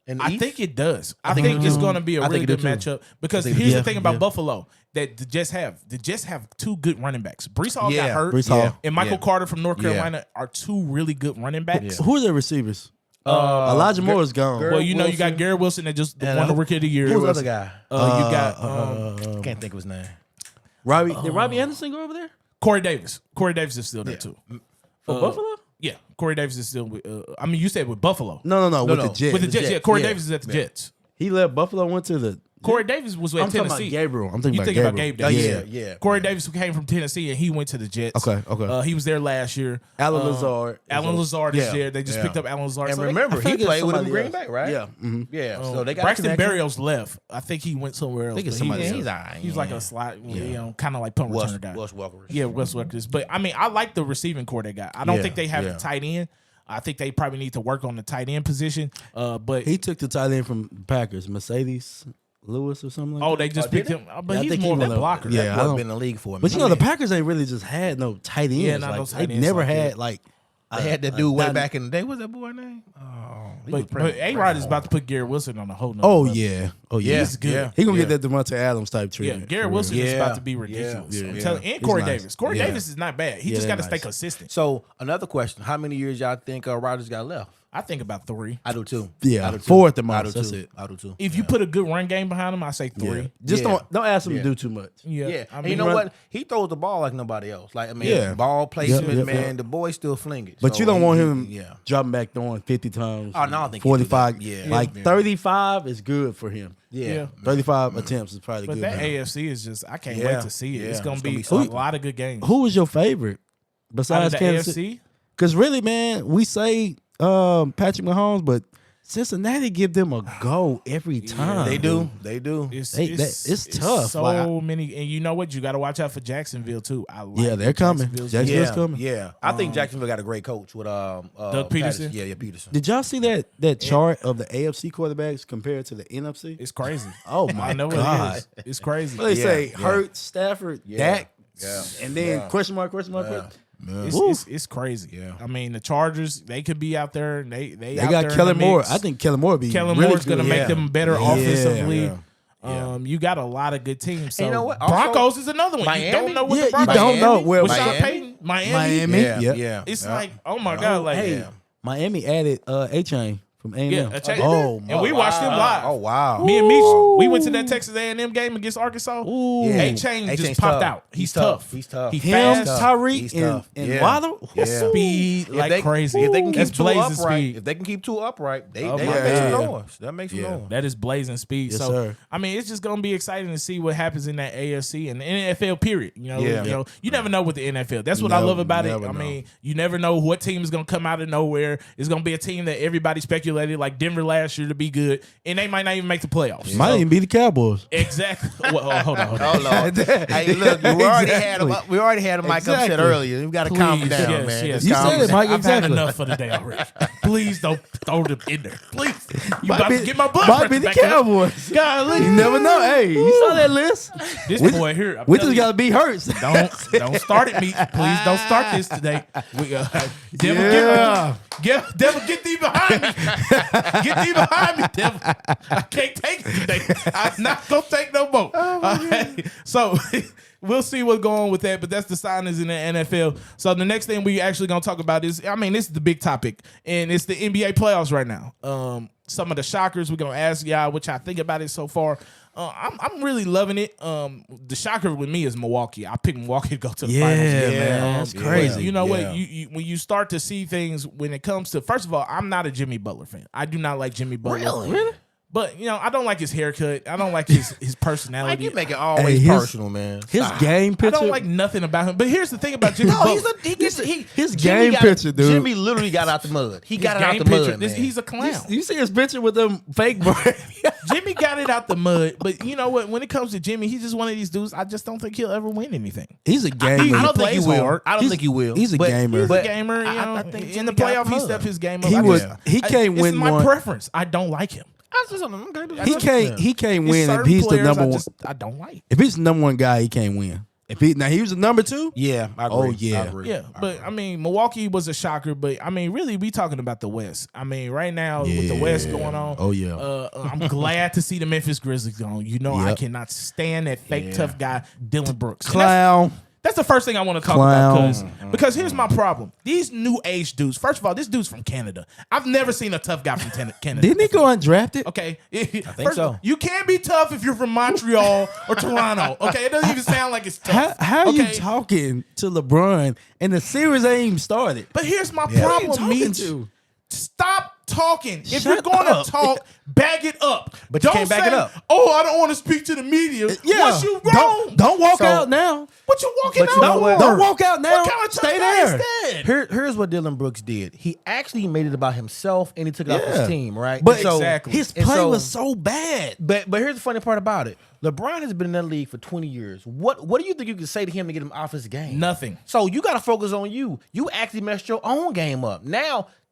In the I East? think it does. I think think it it's do. going to be a I really think it good do, too. matchup because I think it here's do. the thing about Yeah. Buffalo that the Jets have. The Jets have two good running backs. Brees Hall got Yeah. hurt, Brees Hall. and Michael Yeah. Carter from North Yeah. Carolina are two really good running backs. Who are their receivers? Elijah Moore is gone. Well, you got Wilson. Garrett Wilson that just And, won the Rookie of the Year. Who's the other guy? You got Can't think of his name. Did Robbie Anderson go over there Corey Davis. Corey Davis is still there too. for Buffalo? Yeah, Corey Davis is still with. You said with Buffalo. No, with no. the Jets. With the Jets, yeah. Corey Yeah. Davis is at the Jets. He left Buffalo, went to the Corey Davis was with I'm talking Tennessee. about Gabriel. I'm thinking You about thinking about Gabriel. Gabe Yeah, Davis? yeah. Corey Davis came from Tennessee and he went to the Jets. Okay. He was there last year. Alan Lazard. Alan Lazard this Yeah, year. They just yeah. picked up Alan Lazard. And So they- remember, I feel he like it's played with him somebody Green else. Bay, right? Yeah. Yeah. So they got Braxton a connection. Berrios left. I think he went somewhere else. think it's but he- somebody else. He's all right. He's like a slot, kind of like punt returner guy. Wes Welker. Yeah, Wes Welker. But I mean, I like the receiving core they got. I don't Yeah, think they have yeah. a tight end. I think they probably need to work on the tight end position. But He took the tight end from the Packers, Mercedes Lewis or something like that. they just picked him. But Yeah, I he's think more of he a went up. blocker. Yeah, That I boy don't- been in the league for a But you minute. know, the Packers ain't really just had no tight ends. Yeah, not like, no tight they ends never like had that. like. They had that dude way not- back in the day. What's that boy name? But A-Rod is about to put Garrett Wilson on a whole nother Oh level. yeah, He's good. Yeah. He gonna get that Devontae Adams type Yeah, treatment. Garrett for Wilson real. is Yeah. about to be ridiculous. Yeah. I'm Yeah. telling and He's Corey nice. Davis. Corey Yeah. Davis is not bad. He Yeah, just they're got to stay nice. consistent. So another question: how many years y'all think Rodgers got left? I think about 3. I do too. Yeah, I do too. 4 at the I do most. That's too. it. I do too. If you put a good run game behind him, I say 3. Yeah. Just Yeah. don't ask him Yeah. to do too much. Yeah. Yeah, I and mean, you know run- what? He throws the ball like nobody else. Like I mean, Yeah. ball placement, Yep, man. yep. The boy still fling it. But So you don't want he- him Yeah. dropping back throwing 50 times. Oh, no, I don't think he do that. 45. Yeah. Like Yeah. 35 is good for him. Yeah. 35 attempts is probably But good. that for him. AFC is just, I can't Yeah. wait to see it. Yeah. It's going It's to gonna be be a something. lot of good games. Who was your favorite Out of besides the Kansas AFC? City? Because really, man, we say Patrick Mahomes, but Cincinnati give them a go every time. They do. They do. It's tough. So Like, many, and you know what? You got to watch out for Jacksonville too. I like Yeah, they're coming. Jacksonville's- Jacksonville's Yeah, coming. yeah. I think Jacksonville got a great coach with Doug Peterson? Yeah, Peterson. Did y'all see that chart of the AFC quarterbacks compared to the NFC? It's crazy. Oh I my know God! it is. It's crazy. What they say? Yeah. Hurts, Stafford, Dak, and then question mark. It's crazy. Yeah. I mean, the Chargers, they could be out there. And they They out got there in Kellen the Moore. mix. I think Kellen Moore be Kellen really Moore's going to good. make Yeah. them better Yeah. offensively. Yeah. You got a lot of good teams. So you know what? Also, Broncos is another one. Miami? You don't know what Yeah, the you Broncos don't know where with Sean Miami? Payton, Miami. Yeah, Yep. yeah. It's yeah. like, oh my God, like Hey, Miami added A-Chain from A&M. Yeah, A-Chain. Oh And my! we watched him live. Oh wow. Me and Meech, we went to that Texas A&M game against Arkansas. Ooh. Yeah. A-Chain just A-Chain's popped tough. out. He's He's tough. tough. He's tough. He Him, fast. Tyreek, He's and, tough. and Yeah. Waddle. Yeah. Speed If like they, crazy. If they can That's keep two blazing upright, speed. if they can keep two upright, they Oh, make my some God. noise. That makes some Yeah. noise. That is blazing speed. Yes, so sir. I mean, it's just gonna be exciting to see what happens in that AFC and the NFL. Period. Yeah. You never know with the NFL. That's what I Never- love about it. never I know. mean, you never know what team is gonna come out of nowhere. It's gonna be a team that everybody speculated, like Denver last year, to be good, and they might not even make the playoffs. Might even be the Cowboys. Exactly. Well, hold on. Oh Lord! Hey, look, we already had a mic upset Exactly. earlier. You got to calm Please, down, yes, man. yes. Just You calm said it, down. Mike. I've Exactly. had enough for the day already. Please don't throw them in there. Please. You Might about be- to get my blood Might be pressure the back up. Cowboys. Golly. You never know. Hey, you saw that list? This We- boy here. I'm We telling just you, got to be Hurts. Don't start it, Meech. Please don't start this today. We, devil, Yeah. devil, get thee behind me. Get thee behind me, devil. I can't take it today. I'm not gonna take no more. So we'll see what's going on with that. But that's the signings in the NFL. So the next thing we actually gonna talk about is, I mean, this is the big topic, and it's the NBA playoffs right now. Some of the shockers, we're gonna ask y'all what y'all think about it so far. I'm really loving it. The shocker with me is Milwaukee. I picked Milwaukee to go to the finals. man, that's crazy. You know Yeah. what? You when you start to see things when it comes to, first of all, I'm not a Jimmy Butler fan. I do not like Jimmy Butler. Really? But I don't like his haircut. I don't like his Mike, personality. you make it always Hey, his- personal, man. His game I picture. don't like nothing about him. But here's the thing about Jimmy No, Butler. his Jimmy game picture, dude. Jimmy literally got out the mud. He got it out Game the mud, picture, man. he's a clown. You see his picture with them fake braids? Jimmy got it out the mud, but you know what? When it comes to Jimmy, he's just one of these dudes. I just don't think he'll ever win anything. He's a gamer. I don't think he plays will. hard. I don't He's- think he will. he's a But- gamer. He's but a gamer. You know, I think in Jimmy the got playoff, he mud. stepped his game up. He I would- just- he can't win It's my one. preference. I don't like him. He can't It's win if certain he's the players number one. I don't like. If he's the number one guy, he can't win. If he was the number two, Yeah, I agree. Oh, yeah. I agree. Yeah, but I mean, Milwaukee was a shocker. But I mean, really, we talking about the West. I mean, right now with the West going on. Oh, yeah. I'm glad to see the Memphis Grizzlies gone. I Yep. cannot stand that fake tough guy Dylan Brooks. And clown. That's the first thing I want to talk Clown. about because here's my problem. These new age dudes. First of all, this dude's from Canada. I've never seen a tough guy from Canada. Didn't he go undrafted? Okay, I think so. You can't be tough if you're from Montreal or Toronto. Okay, it doesn't even sound like it's tough. How are you Okay? talking to LeBron and the series ain't even started? But here's my Who are you problem, talking Meech. to? Stop talking. If Shut you're going up. to talk, bag it up. But you don't can't back it say, up. Oh, I don't want to speak to the media. Yeah. What you wrong? Don't walk So- out now. What you walking But out you know for? what? Don't walk out now. What kind of tough Stay guy is there. that? Here's what Dylan Brooks did. He actually made it about himself, and he took it off Yeah. his team, right? But And so, Exactly. his and play so- was so bad. But here's the funny part about it. LeBron has been in that league for 20 years. What do you think you can say to him to get him off his game? Nothing. So you got to focus on you. You actually messed your own game up.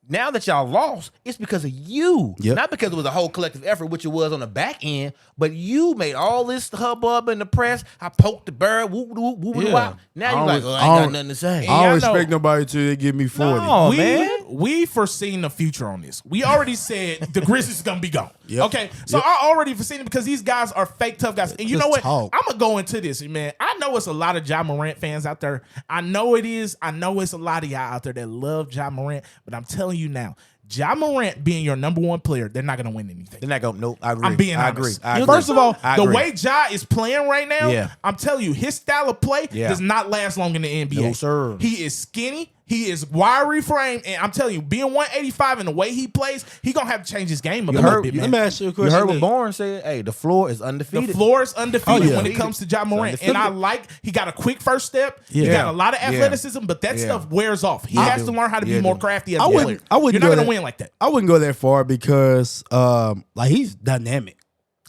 Now that y'all lost, it's because of you. Yep. Not because it was a whole collective effort, which it was on the back end, but you made all this hubbub in the press. I poked the bird, whoop, whoop, whoop, whoop, Yeah. whoop. Now you're like, I ain't got nothing to say. I y'all don't know- expect nobody to give me 40. No, man. We foreseen the future on this. We already said the Grizzlies is gonna be gone. Yep. Okay, so I already foreseen it because these guys are fake tough guys. And you Just know what? talk. I'm gonna go into this, man. I know it's a lot of Ja Morant fans out there. I know it is. I know it's a lot of y'all out there that love Ja Morant. But I'm telling you now, Ja Morant being your number one player, they're not gonna win anything. They're not going, nope, I agree. I'm being I honest. agree. I agree. First of all, I the agree. way Ja is playing right now, Yeah. I'm telling you, his style of play Yeah. does not last long in the NBA. No, sir. He is skinny. He is wiry frame, and I'm telling you, being 185 and the way he plays, he gonna have to change his game a little bit, Let man. me ask you a You question. heard what Barnes said? Hey, the floor is undefeated. The floor is undefeated Oh, yeah. when it comes to Ja Morant, and I like he got a quick first step. He Yeah. got a lot of athleticism, but that Yeah. stuff wears off. He Yeah, has dude. to learn how to Yeah, be more dude. crafty as a I player. wouldn't You're go not gonna that- win like that. I wouldn't go that far because like he's dynamic.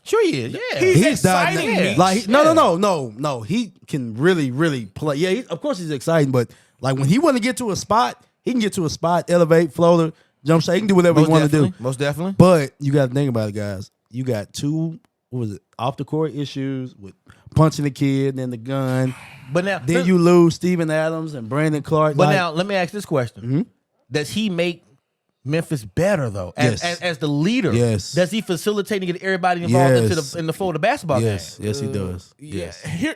Sure he is, yeah. He's exciting dynamic. me. Like no. He can really play. Yeah, of course he's exciting, but like when he want to get to a spot, he can get to a spot, elevate, floater, jump shot. He can do whatever he want to do. Most definitely. But you got to think about it, guys. You got two, off the court issues with punching the kid, then the gun. But now, Then you lose Steven Adams and Brandon Clark. But Like, now, let me ask this question: Does he make Memphis better though, Yes. as the leader? Yes. Does he facilitate and get everybody involved Yes. in the flow of the basketball yes, game? yes, he does. Yeah.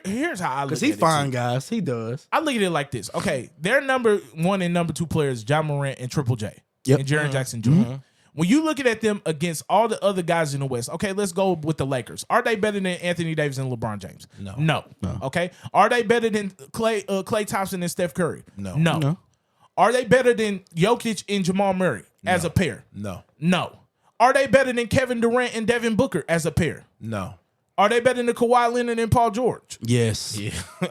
Here's how I look Because at he it. fine, too. guys. He does. I look at it like this. Okay, their number one and number two players, Ja Morant and Triple J, Yep. and Jaren Jackson Jr. When you looking at them against all the other guys in the West, okay, let's go with the Lakers. Are they better than Anthony Davis and LeBron James? No. Okay. Are they better than Klay Thompson and Steph Curry? No. Are they better than Jokic and Jamal Murray as a pair? No, No. Are they better than Kevin Durant and Devin Booker as a pair? no. Are they better than Kawhi Leonard and Paul George? Yes.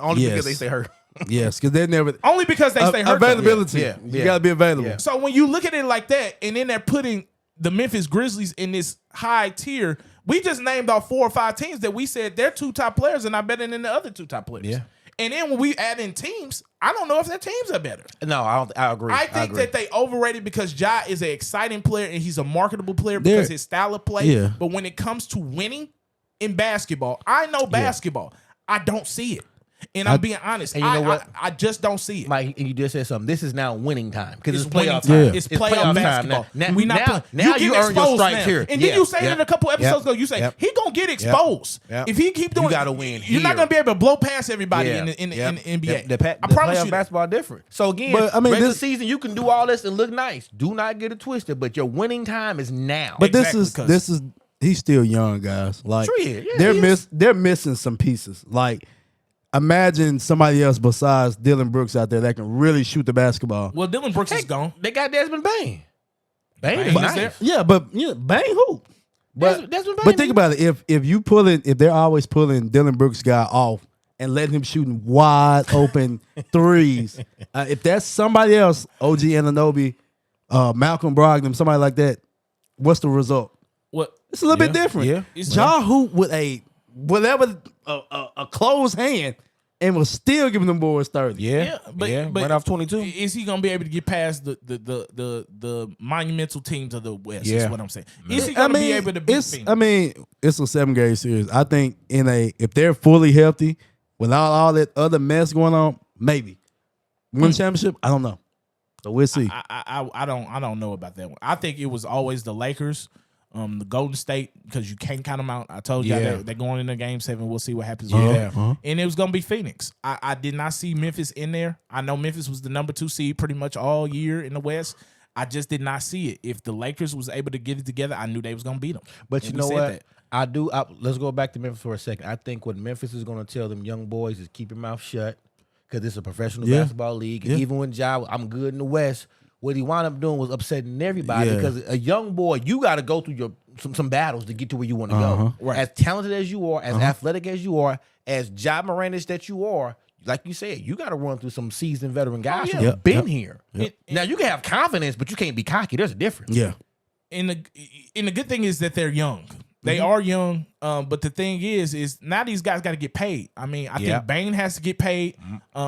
Only Yes. because they stay hurt. Yes, because they never. Only because they stay hurt. though. Availability. Yeah. You got to be available. Yeah. So when you look at it like that, and then they're putting the Memphis Grizzlies in this high tier, we just named off 4 or 5 teams that we said they're 2 top players and are better than the other 2 top players. Yeah. And then when we add in teams, I don't know if their teams are better. No, I don't. I agree. I think agree. that they overrated because Ja is an exciting player and he's a marketable player because his style of play. Yeah. But when it comes to winning in basketball, I know basketball. I don't see it. And I'm being honest. and you know what? I just don't see it. Mike, and you just said something. This is now winning time because It's it's winning playoff time. time. Yeah. It's playoff basketball. Now, We not now, play- now you getting earn your exposed stripes now. here. And then you say it a couple episodes ago. You say Yep. he gonna get exposed Yep. if he keep doing. You gotta win You're not here. gonna be able to blow past everybody Yeah. in the Yep. NBA. The I promise playoff you. That. basketball different. So again, But, I mean, regular this- season you can do all this and look nice. Do not get it twisted. But your winning time is now. But Exactly, this is he's still young, guys. Like Sure he is. Yeah, he is. they're missing some pieces. Like imagine somebody else besides Dylan Brooks out there that can really shoot the basketball. Well, Dylan Brooks is gone. They got Desmond Bain. Bain Bain is is nice. there. Yeah, but bang who? Desmond Bain. But think about it. If they're always pulling Dylan Brooks guy off and letting him shooting wide open threes, if that's somebody else, OG Anunoby, Malcolm Brogdon, somebody like that, what's the result? What? It's a little bit different. Yeah. Ja Hoop with a closed hand and was still giving them boys 30. Yeah, but right off 22. Is he gonna be able to get past the monumental teams of the West? Is Yeah. what I'm saying. Is he gonna be able to beat it's Phoenix? it's a 7-game series. I think if they're fully healthy without all that other mess going on, maybe win the championship. I don't know. So we'll see. I don't know about that one. I think it was always the Lakers, the Golden State, because you can't count them out. I told you Yeah. they're going into Game 7. We'll see what happens with that. And it was gonna be Phoenix. I did not see Memphis in there. I know Memphis was the number 2 seed pretty much all year in the West. I just did not see it. If the Lakers was able to get it together, I knew they was gonna beat them. But And you we know said what? that. Let's go back to Memphis for a second. I think what Memphis is going to tell them young boys is keep your mouth shut because it's a professional Yeah. basketball league. And Yeah. even when Ja, I'm good in the West. what he wound up doing was upsetting everybody Yeah. because a young boy, you got to go through some battles to get to where you want to go. Right. As talented as you are, as athletic as you are, as Ja Morantish that you are, like you said, you got to run through some seasoned veteran guys yeah. who've been here. And- Now you can have confidence, but you can't be cocky. There's a difference. Yeah. And the good thing is that they're young. They are young, but the thing is now these guys got to get paid. I mean, I think Bane has to get paid.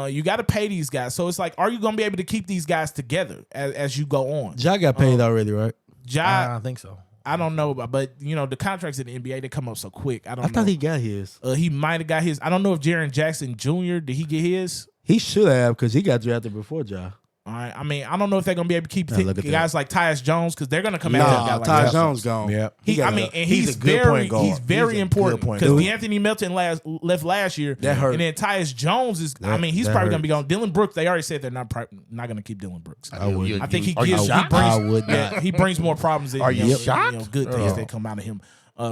You got to pay these guys. So it's like, are you going to be able to keep these guys together as you go on? Ja got paid already, right? Ja, I don't think so. I don't know, but you know the contracts in the NBA they come up so quick. I don't I know. thought he got his. He might have got his. I don't know if Jaren Jackson Jr. did he get his? He should have because he got drafted before Ja. All right. I mean, I don't know if they're gonna be able to keep look at guys like Tyus Jones because they're gonna come after a guy Nah, like Ty that. Jones gone. Yeah. I mean, and he's he's a good point guard. he's very He's a important good point because guard. D'Anthony Melton left last year. That hurt. And then Tyus Jones is. I mean, he's that probably gonna be hurts. gone. Dylan Brooks. They already said they're not gonna keep Dylan Brooks. I would. I think he Are you gives. He shocked? brings, I would not. yeah, he brings more problems than Are you good shocked? things that come out of him.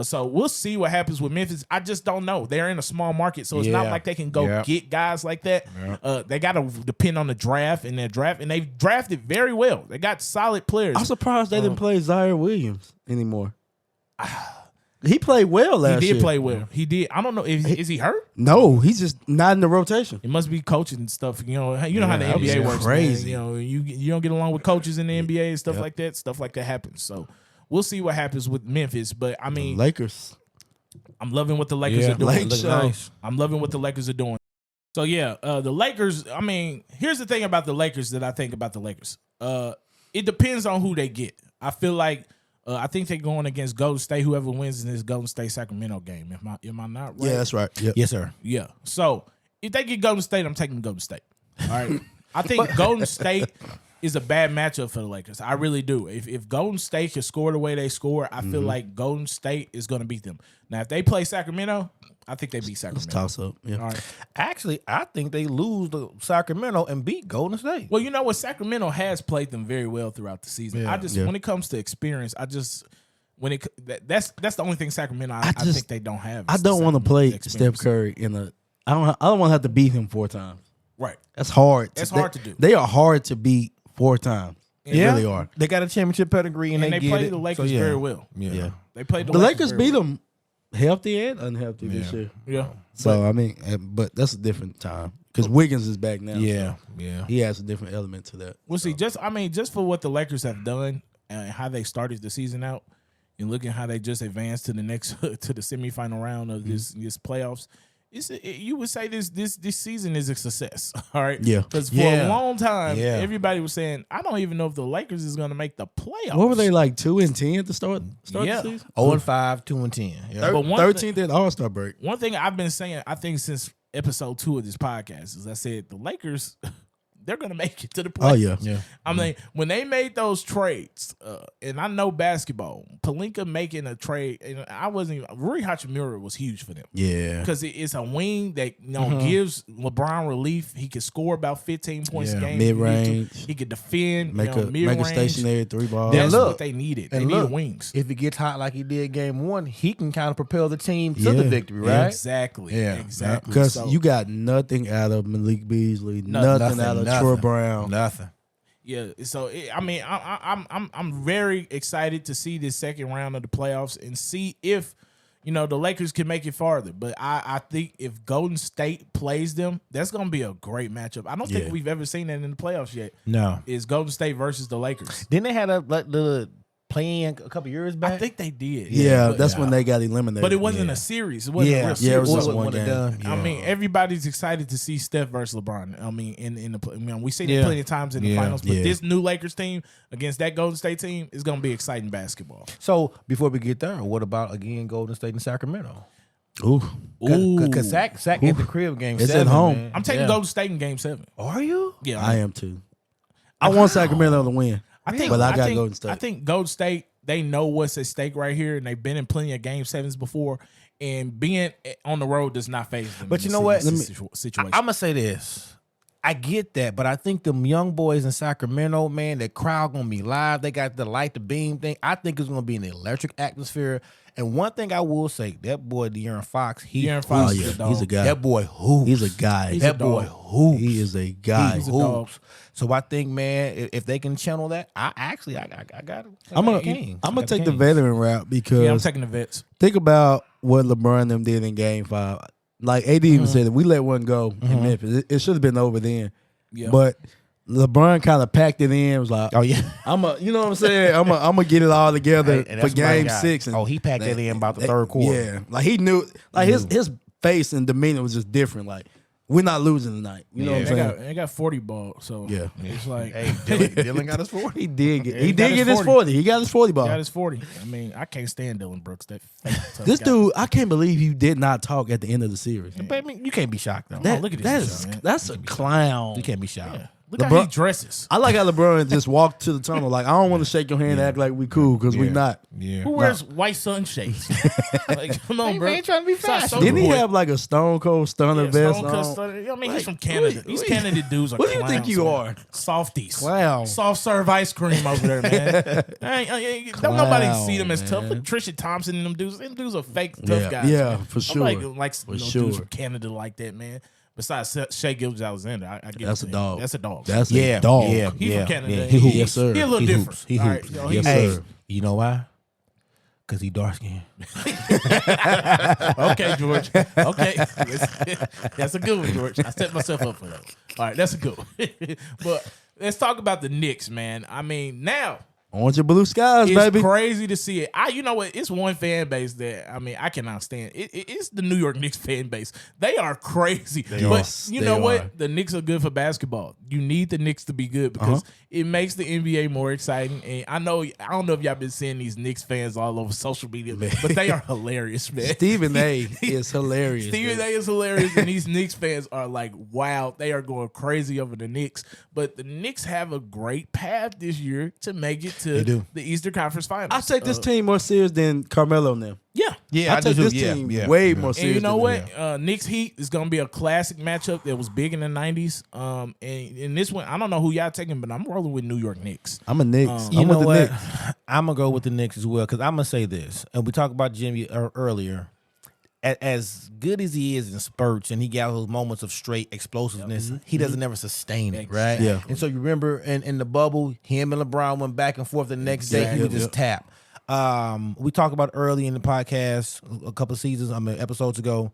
So we'll see what happens with Memphis. I just don't know. They're in a small market, so it's not Yeah. like they can go Yeah. get guys like that. They got to depend on the draft and their draft, and they've drafted very well. They got solid players. I'm surprised they didn't play Zaire Williams anymore. He played well last He year. did play well. He did. I don't know. Is he hurt? No, he's just not in the rotation. It must be coaching and stuff. You know how the that was NBA works. crazy. Man. You know, you don't get along with coaches in the NBA and stuff like that. Stuff like that happens. So we'll see what happens with Memphis. But I mean, Lakers. I'm loving what the Lakers are doing. Lake show. I'm loving what the Lakers are doing. So yeah, the Lakers. I mean, here's the thing about the Lakers that I think about the Lakers. It depends on who they get. I feel like I think they're going against Golden State. Whoever wins in this Golden State Sacramento game. Am I not right? Yeah, that's right. Yep. Yes, sir. Yeah. So if they get Golden State, I'm taking Golden State. All right. I think Golden State is a bad matchup for the Lakers. I really do. If Golden State can score the way they score, I feel like Golden State is going to beat them. Now, if they play Sacramento, I think they beat Sacramento. Toss up. Yeah. All right. Actually, I think they lose to Sacramento and beat Golden State. Well, you know what? Sacramento has played them very well throughout the season. When it comes to experience, that's the only thing Sacramento I think they don't have. I is the don't want to same play experience. Steph Curry in a. I don't want to have to beat him 4 times. Right. That's hard. That's hard to do. They are hard to beat 4 times. They really are. They got a championship pedigree and, And they get played it. the Lakers So, yeah. very well. Yeah. They played The Lakers very beat well. them healthy and unhealthy this year. Yeah. So I mean, but that's a different time because Wiggins is back now. Yeah, so yeah. he has a different element to that. We'll see. Just for what the Lakers have done and how they started the season out, and looking how they just advanced to the next to the semifinal round of this playoffs. You would say this season is a success, all right? Yeah. Because for a Yeah. long time, Yeah. everybody was saying, I don't even know if the Lakers is going to make the playoffs. What were they like 2-10 at the start Yeah. the season? 0-5, 2-10. Yeah. But one 13th at All Star break. One thing I've been saying, I think since episode 2 of this podcast, is I said the Lakers, they're going to make it to the playoffs. Oh yeah, Yeah. I mean, when they made those trades, and I know basketball, Pelinka making a trade, and I wasn't even, Rui Hachimura was huge for them. yeah. Because it's a wing that gives LeBron relief. He can score about 15 points a Yeah. game. Mid-range. He could defend. Make a mid-range. stationary 3 ball. That's look, what they needed. They and needed look, wings. If it gets hot like he did game 1, he can kind of propel the team to Yeah. the victory, right? Exactly. Yeah. Exactly. Because So, you got nothing out of Malik Beasley, nothing out of Troy Brown. Nothing. yeah. So I'm very excited to see this second round of the playoffs and see if the Lakers can make it farther. But I think if Golden State plays them, that's going to be a great matchup. I don't think Yeah. we've ever seen that in the playoffs yet. No. Is Golden State versus the Lakers? Then they had the play-in a couple years back. I think they did. Yeah, but, that's when they got eliminated. but it wasn't a series. It wasn't a real Yeah, series. it was just What one would have game. done. I mean, everybody's excited to see Steph versus LeBron. I mean, in the we seen it Yeah. plenty of times in the Yeah. finals, but Yeah. this new Lakers team against that Golden State team is going to be exciting basketball. So before we get there, what about again Golden State and Sacramento? Ooh, Because Sac at the crib game It's 7. at home. man. I'm taking Yeah. Golden State in Game 7. Are you? Yeah, I am too. I want Sacramento to win. I think, but I got think, Golden State. I think Golden State, they know what's at stake right here, and they've been in plenty of Game 7s before. And being on the road does not phase them. But in you know what? this situation. I'm gonna say this. I get that, but I think them young boys in Sacramento, man, the crowd gonna be live. They got the light, the beam thing. I think it's gonna be an electric atmosphere. And one thing I will say, that boy De'Aaron Fox, De'Aaron Fox Oh, is yeah. a dog. He's a guy. that boy hoops. He's a guy. He's a that boy dog. hoops. He is a guy. He's a dog. Hoops. So I think, man, if they can channel that, I got it. I'm gonna take the veteran route because Yeah, I'm taking the vets. think about what LeBron and them did in Game 5. Like AD even said that we let one go in Memphis. It should have been over then. Yeah. But LeBron kind of packed it in. Was like, Oh yeah, you know what I'm saying? I'm gonna get it all together Hey, and for that's my Game guy. 6. And He packed that in about the third quarter. Yeah, like he knew. Like his face and demeanor was just different. Like we're not losing tonight. You know what I'm They saying? got, they got 40 ball, so Yeah. it's like Hey, Dylan got his 40. He did get. Yeah, he he got did his get his 40. 40. He got his 40 ball. got his 40. I mean, I can't stand Dylan Brooks. That fake tough This guy. dude, I can't believe he did not talk at the end of the series. But I mean, you can't be shocked though. That, look at that this is, man. that's a clown. You can't be shocked. Yeah. Look how he dresses. I like how LeBron just walked to the tunnel. Like, I don't want to shake your hand and act like we cool because we not. Yeah. Who wears white sunshades? Like, come on, bro. ain't trying to be fast. Didn't he have like a Stone Cold Stunner vest Stone Cold on? Stunner. I mean, he's from Like, Canada. what- These what- Canada dudes are what do you think clowns, you man. are? Softies. Clown. Soft serve ice cream over there, man. Don't nobody see them as tough. man. Look, Trisha Thompson and them dudes. Them dudes are fake tough Yeah, guys. yeah, man. for I'm sure. like For dudes sure. from Canada like that, man. Besides Shea Gilgeous-Alexander, I give That's it a to him. dog. That's a dog. That's Yeah, a dog. yeah. He from Canada. yeah. He hoops. Yes, sir. He a little He different. hoops. He All right, hoops. yo, Yes, Hey, sir. you know why? Because he dark skinned. Okay, George. Okay. That's a good one, George. I set myself up for that. All right, that's a good one. But let's talk about the Knicks, man. I mean, now Orange and blue skies, it's baby. crazy to see it. You know what? It's one fan base that I cannot stand. It's the New York Knicks fan base. They are crazy. But you know what? The Knicks are good for basketball. You need the Knicks to be good because it makes the NBA more exciting. And I don't know if y'all been seeing these Knicks fans all over social media, but they are hilarious, man. Stephen A. is hilarious. Stephen man. A is hilarious, and these Knicks fans are like, wow, they are going crazy over the Knicks. But the Knicks have a great path this year to make it to the Eastern Conference Finals. I take this team more serious than Carmelo now. Yeah. Yeah, I take do this too. team Yeah. way more serious. And you know than what? Knicks Heat is going to be a classic matchup that was big in the 90s. And in this one, I don't know who y'all taking, but I'm rolling with New York Knicks. I'm a Knicks. You I'm know with the what? Knicks. I'm going to go with the Knicks as well because I'm going to say this. And we talked about Jimmy earlier. As good as he is in spurts and he got those moments of straight explosiveness, he doesn't ever sustain it, right? Yeah. And so you remember in the bubble, him and LeBron went back and forth the next day. He would just tap. We talked about early in the podcast a couple of episodes ago.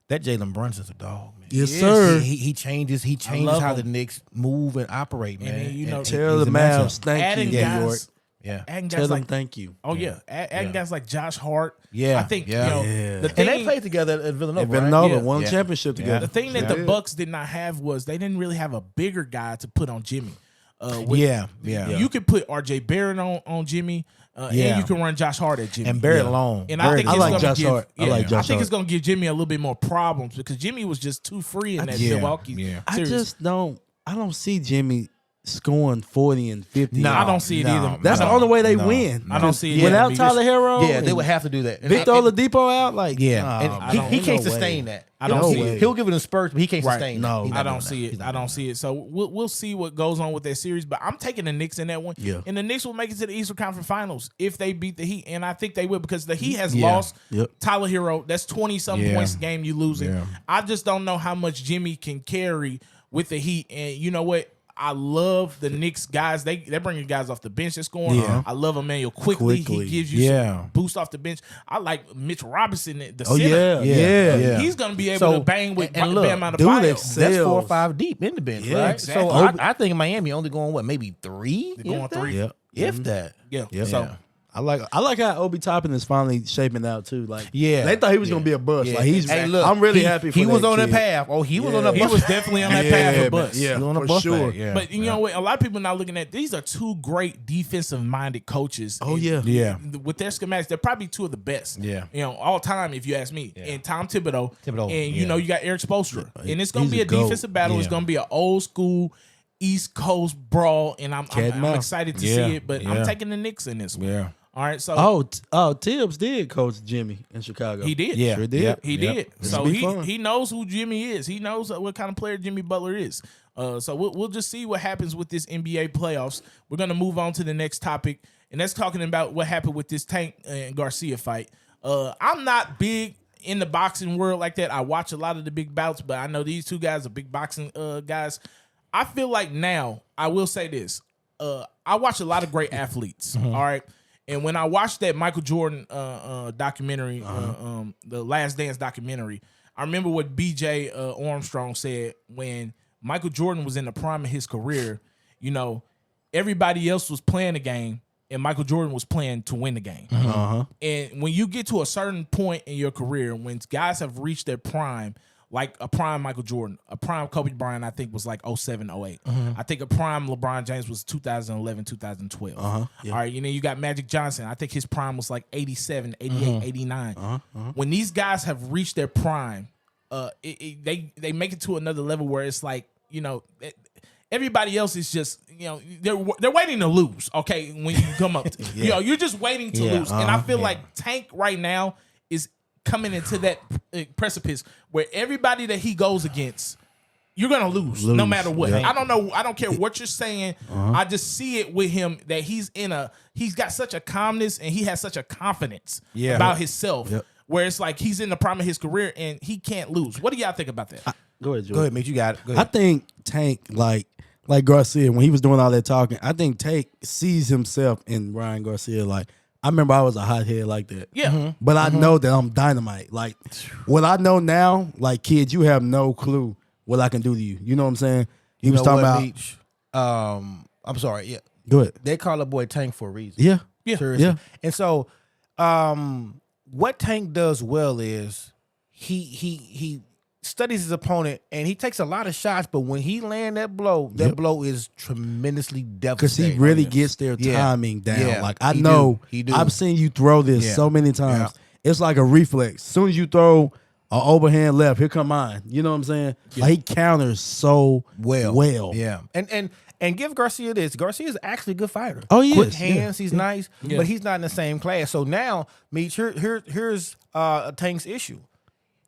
That Jalen Brunson's a dog, man. Yes, sir. He changes love how him. the Knicks move and operate, man. And, you know, Tell he's the a Mavs, matchup. thank adding you, New guys, York. Yeah. adding Tell guys them like, thank you. oh yeah, adding guys like Josh Hart. Yeah. I think Yeah. you know Yeah. the And thing. they played together at Villanova. And Villanova Yeah. won Yeah. championship together. The thing that Yeah. the Bucks did not have was they didn't really have a bigger guy to put on Jimmy. Yeah. You could put RJ Barrett on Jimmy, Yeah. and you can run Josh Hart at Jimmy. And Barrett alone. And Barrett I think I it's like gonna Josh give, Hart. I yeah, like Josh I think Hart. it's gonna give Jimmy a little bit more problems because Jimmy was just too free in that Yeah. Milwaukee Yeah. I series. just don't. I don't see Jimmy scoring 40 and 50. I don't see it either. That's I the don't- only way they no. win. I don't see it Without either. Tyler Hero, Yeah, they would have to do that. And Victor Oladipo out. Like, Yeah, nah, and man, he ain't can't no sustain way. that. I don't No see way. it. He'll give it in spurts, but he can't Right. sustain No. that. He's I not don't doing see that. it. I don't see it. So we'll see what goes on with that series. But I'm taking the Knicks in that one. Yeah. And the Knicks will make it to the Eastern Conference Finals if they beat the Heat. And I think they will because the Heat has Yeah. lost Yep. Tyler Hero. That's 20-something Yeah. points a game you losing. Yeah. I just don't know how much Jimmy can carry with the Heat. And you know what? I love the Knicks guys. They're bringing guys off the bench that's scoring. Yeah. I love Emmanuel quickly. Quickly. He gives you some boost off the bench. I like Mitch Robinson, the Oh, center. yeah. He's going to be able So, to bang with and look, Bam Adebayo. dude, That's 4 or 5 deep in the bench, Yeah, right? exactly. So I think Miami only going maybe 3? They're going if that? 3. Yep. If that. Yeah. Yep. So Yeah. I like how Obi Toppin is finally shaping out too. Like, Yeah. they thought he was gonna be a bust. Yeah. Like, he's. Hey, look, I'm really happy. For he was that on kid. that path. Oh, he was on that he bus. was definitely on that path Yeah, for bust. man. Yeah, He was on a for bus sure. path, yeah. But you know what? A lot of people not looking at these are two great defensive minded coaches. Oh, And yeah. Yeah. with their schematics, they're probably two of the best. Yeah. you know, all time if you ask me. And Tom Thibodeau, Thibodeau, and you yeah. know you got Eric Spoelstra, and it's gonna He's be a a goat. defensive battle. It's Yeah. gonna be an old school East Coast brawl, and I'm Cat and I'm mouse. excited to Yeah. see it. But I'm Yeah. taking the Knicks in this one. Yeah. All right, so Tibbs did coach Jimmy in Chicago. he did. Yeah. Sure did. Yep. He Yep. did. This So will be fun. he knows who Jimmy is. He knows what kind of player Jimmy Butler is. So we'll just see what happens with this NBA playoffs. We're gonna move on to the next topic, and that's talking about what happened with this Tank and Garcia fight. I'm not big in the boxing world like that. I watch a lot of the big bouts, but I know these two guys are big boxing guys. I feel like now, I will say this. I watch a lot of great athletes, all right? And when I watched that Michael Jordan documentary, the Last Dance documentary, I remember what B.J. Armstrong said when Michael Jordan was in the prime of his career. You know, everybody else was playing the game, and Michael Jordan was playing to win the game. And when you get to a certain point in your career, when guys have reached their prime, like a prime Michael Jordan, a prime Kobe Bryant, I think was like 07, 08. I think a prime LeBron James was 2011, 2012. All right, you got Magic Johnson. I think his prime was like 87, 88, 89. When these guys have reached their prime, they make it to another level where it's like, everybody else is just, they're waiting to lose. Okay, when you come up, you're just waiting to lose. And I feel like Tank right now is coming into that precipice where everybody that he goes against, you're gonna lose no matter what. Yeah. I don't know. I don't care what you're saying. I just see it with him that he's got such a calmness and he has such a confidence about himself. Where it's like he's in the prime of his career and he can't lose. What do y'all think about that? Go ahead, George. Go ahead, Mitch. You got it. Go I ahead. think Tank, like Garcia, when he was doing all that talking, I think Tank sees himself in Ryan Garcia. Like, I remember I was a hothead like that. Yeah. But I know that I'm dynamite. Like, what I know now, like, kids, you have no clue what I can do to you. You know what I'm saying? He was talking about. Meech? I'm sorry. Yeah. Go ahead. They call a boy Tank for a reason. Yeah. Seriously. Yeah. And so, what Tank does well is he studies his opponent and he takes a lot of shots, but when he land that blow is tremendously Because devastating. he really gets their timing down. Yeah. Like, I He know, do. I've seen you throw this Yeah. so many times. It's like a reflex. As soon as you throw an overhand left, here come mine. You know what I'm saying? Like, he counters so well. Yeah. And give Garcia this. Garcia is actually a good fighter. Oh, he Quick is. hands, he's nice, Yeah. but he's not in the same class. So now, Meech, here's Tank's issue.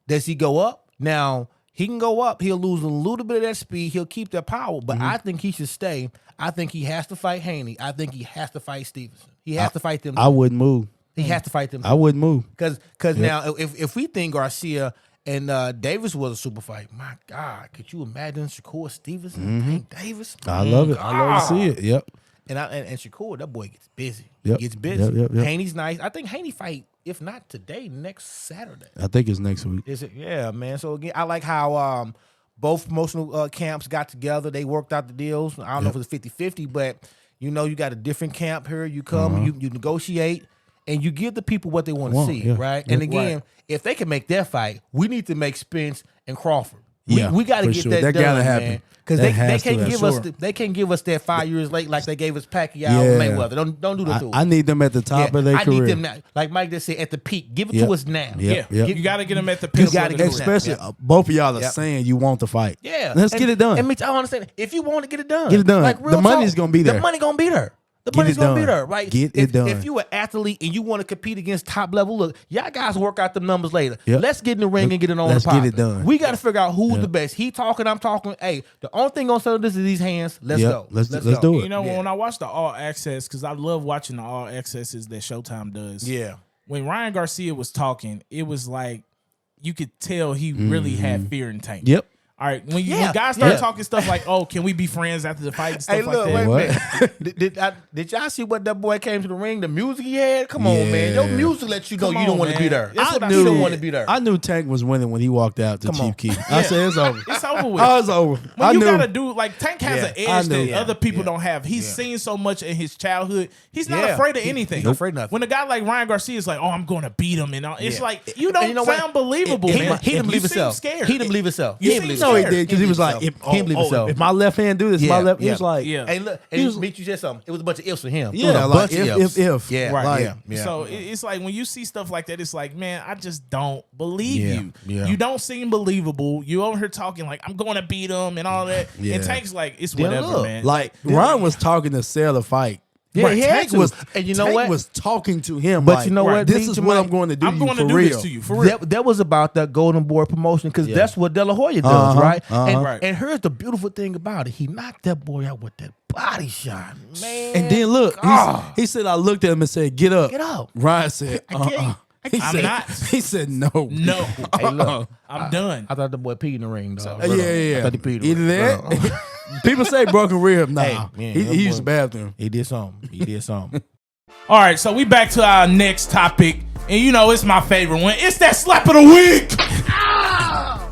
Does he go up? Now, he can go up. He'll lose a little bit of that speed. He'll keep that power, but I think he should stay. I think he has to fight Haney. I think he has to fight Stevenson. He has to fight them. I wouldn't move. He has to fight them. I wouldn't move. Because now, if we think Garcia and Davis was a super fight, my God, could you imagine Shakur Stevenson, Tank Davis? I love it. I love to see it. Yep. And Shakur, that boy gets busy. Yep. He gets busy. Yep. Haney's nice. I think Haney fight, if not today, next Saturday. I think it's next week. Is it? Yeah, man. So again, I like how both promotional camps got together. They worked out the deals. I don't know if it was 50-50, but you got a different camp here. You come, you negotiate, and you give the people what they want to see, yeah. right? Yeah. And again, if they can make their fight, we need to make Spence and Crawford. Yeah, we got to for get sure. that That done, gotta happen. man. Because That they has to can't happen. give us they can't give us that 5 years late like they gave us Pacquiao and Mayweather. Don't do that to us. I need them at the top of their I career. need them now. Like Mike just said, at the peak. Give it Yep. to us now. Yep. Yeah. Yep. You got to get him at the pinnacle. gotta of get the him career. Especially Yep. both of y'all are Yep. saying you want to fight. Yeah. Let's get it done. And Mitch, I don't understand. If you want to get it done. Get it done. Like, real The money's talk, gonna be there. The money going to be there. The Get money's it going to be done. there, right? Get it done. If you an athlete and you want to compete against top level, look, y'all guys work out the numbers later. Yep. Let's get in the ring and get it on Let's the get it done. We got to figure out who's the best. He talking, I'm talking. Hey, the only thing going to settle this is these hands. Let's Yep. go. Let's go. do it. You know, when I watch the All Access, because I love watching the All Accesses that Showtime does. Yeah. When Ryan Garcia was talking, it was like you could tell he really had fear in Tank. Yep. All right, when Yeah. guys start Yeah. talking stuff like, "Oh, can we be friends after the fight?" and stuff Hey, like look, that. wait a What? minute. Did y'all see what that boy came to the ring? The music he had? Come on, Yeah. man. Your music lets you know Come you don't on, want to be man. there. That's what I You don't said. want to be there. I knew Tank was winning when he walked out to Come on. Chief Keef. I said it's over. It's over with. I was over. When I you knew. gotta do like Tank has Yeah, an I edge knew. that other people don't have. He's seen so much in his childhood. He's not Yeah. afraid of anything. He's not afraid of nothing. When a guy like Ryan Garcia is like, "Oh, I'm going to beat him," and all, it's Yeah. like you And don't you know what? sound believable, He man. didn't believe You seem himself. scared. He didn't believe himself. You He seem didn't believe No, he himself. did because he was like, He didn't believe himself. if my left hand do this, my Yeah, left. He yeah. was like, Yeah. Hey, look, He and was- Meech, you said something. It was a bunch of ifs for him. It Yeah, was a like, bunch of if, ifs. if. Yeah, Right. like, yeah. So it's like when you see stuff like that, it's like, man, I just don't believe Yeah, you. yeah. You don't seem believable. You over here talking like I'm going to beat him and all that. Yeah. And Tank's like, it's Then whatever, look, man. Like Ron was talking to sell the fight. Yeah, he had Tank to. was, And you know Tank what? was talking to him. But like, you know what, This is what Mike? I'm going to do. I'm going to for do real. this to you for real. That was about that Golden Boy promotion because that's what De La Hoya does, right? And, Right. and here's the beautiful thing about it. He knocked that boy out with that body shot, man. And then look, he said, I looked at him and said, "Get up." Get up. Ryan said, can't. He I'm said, not. He said, "No, No, Hey, look, I'm done. I thought the boy peed in the ring, though. Yeah. I thought he peed in the Either ring. that. People say broken rib. Nah, Hey, man, that he used the boy- bathroom. He did something. He did something. All right, so we back to our next topic, and you know it's my favorite one. It's that slap of the week.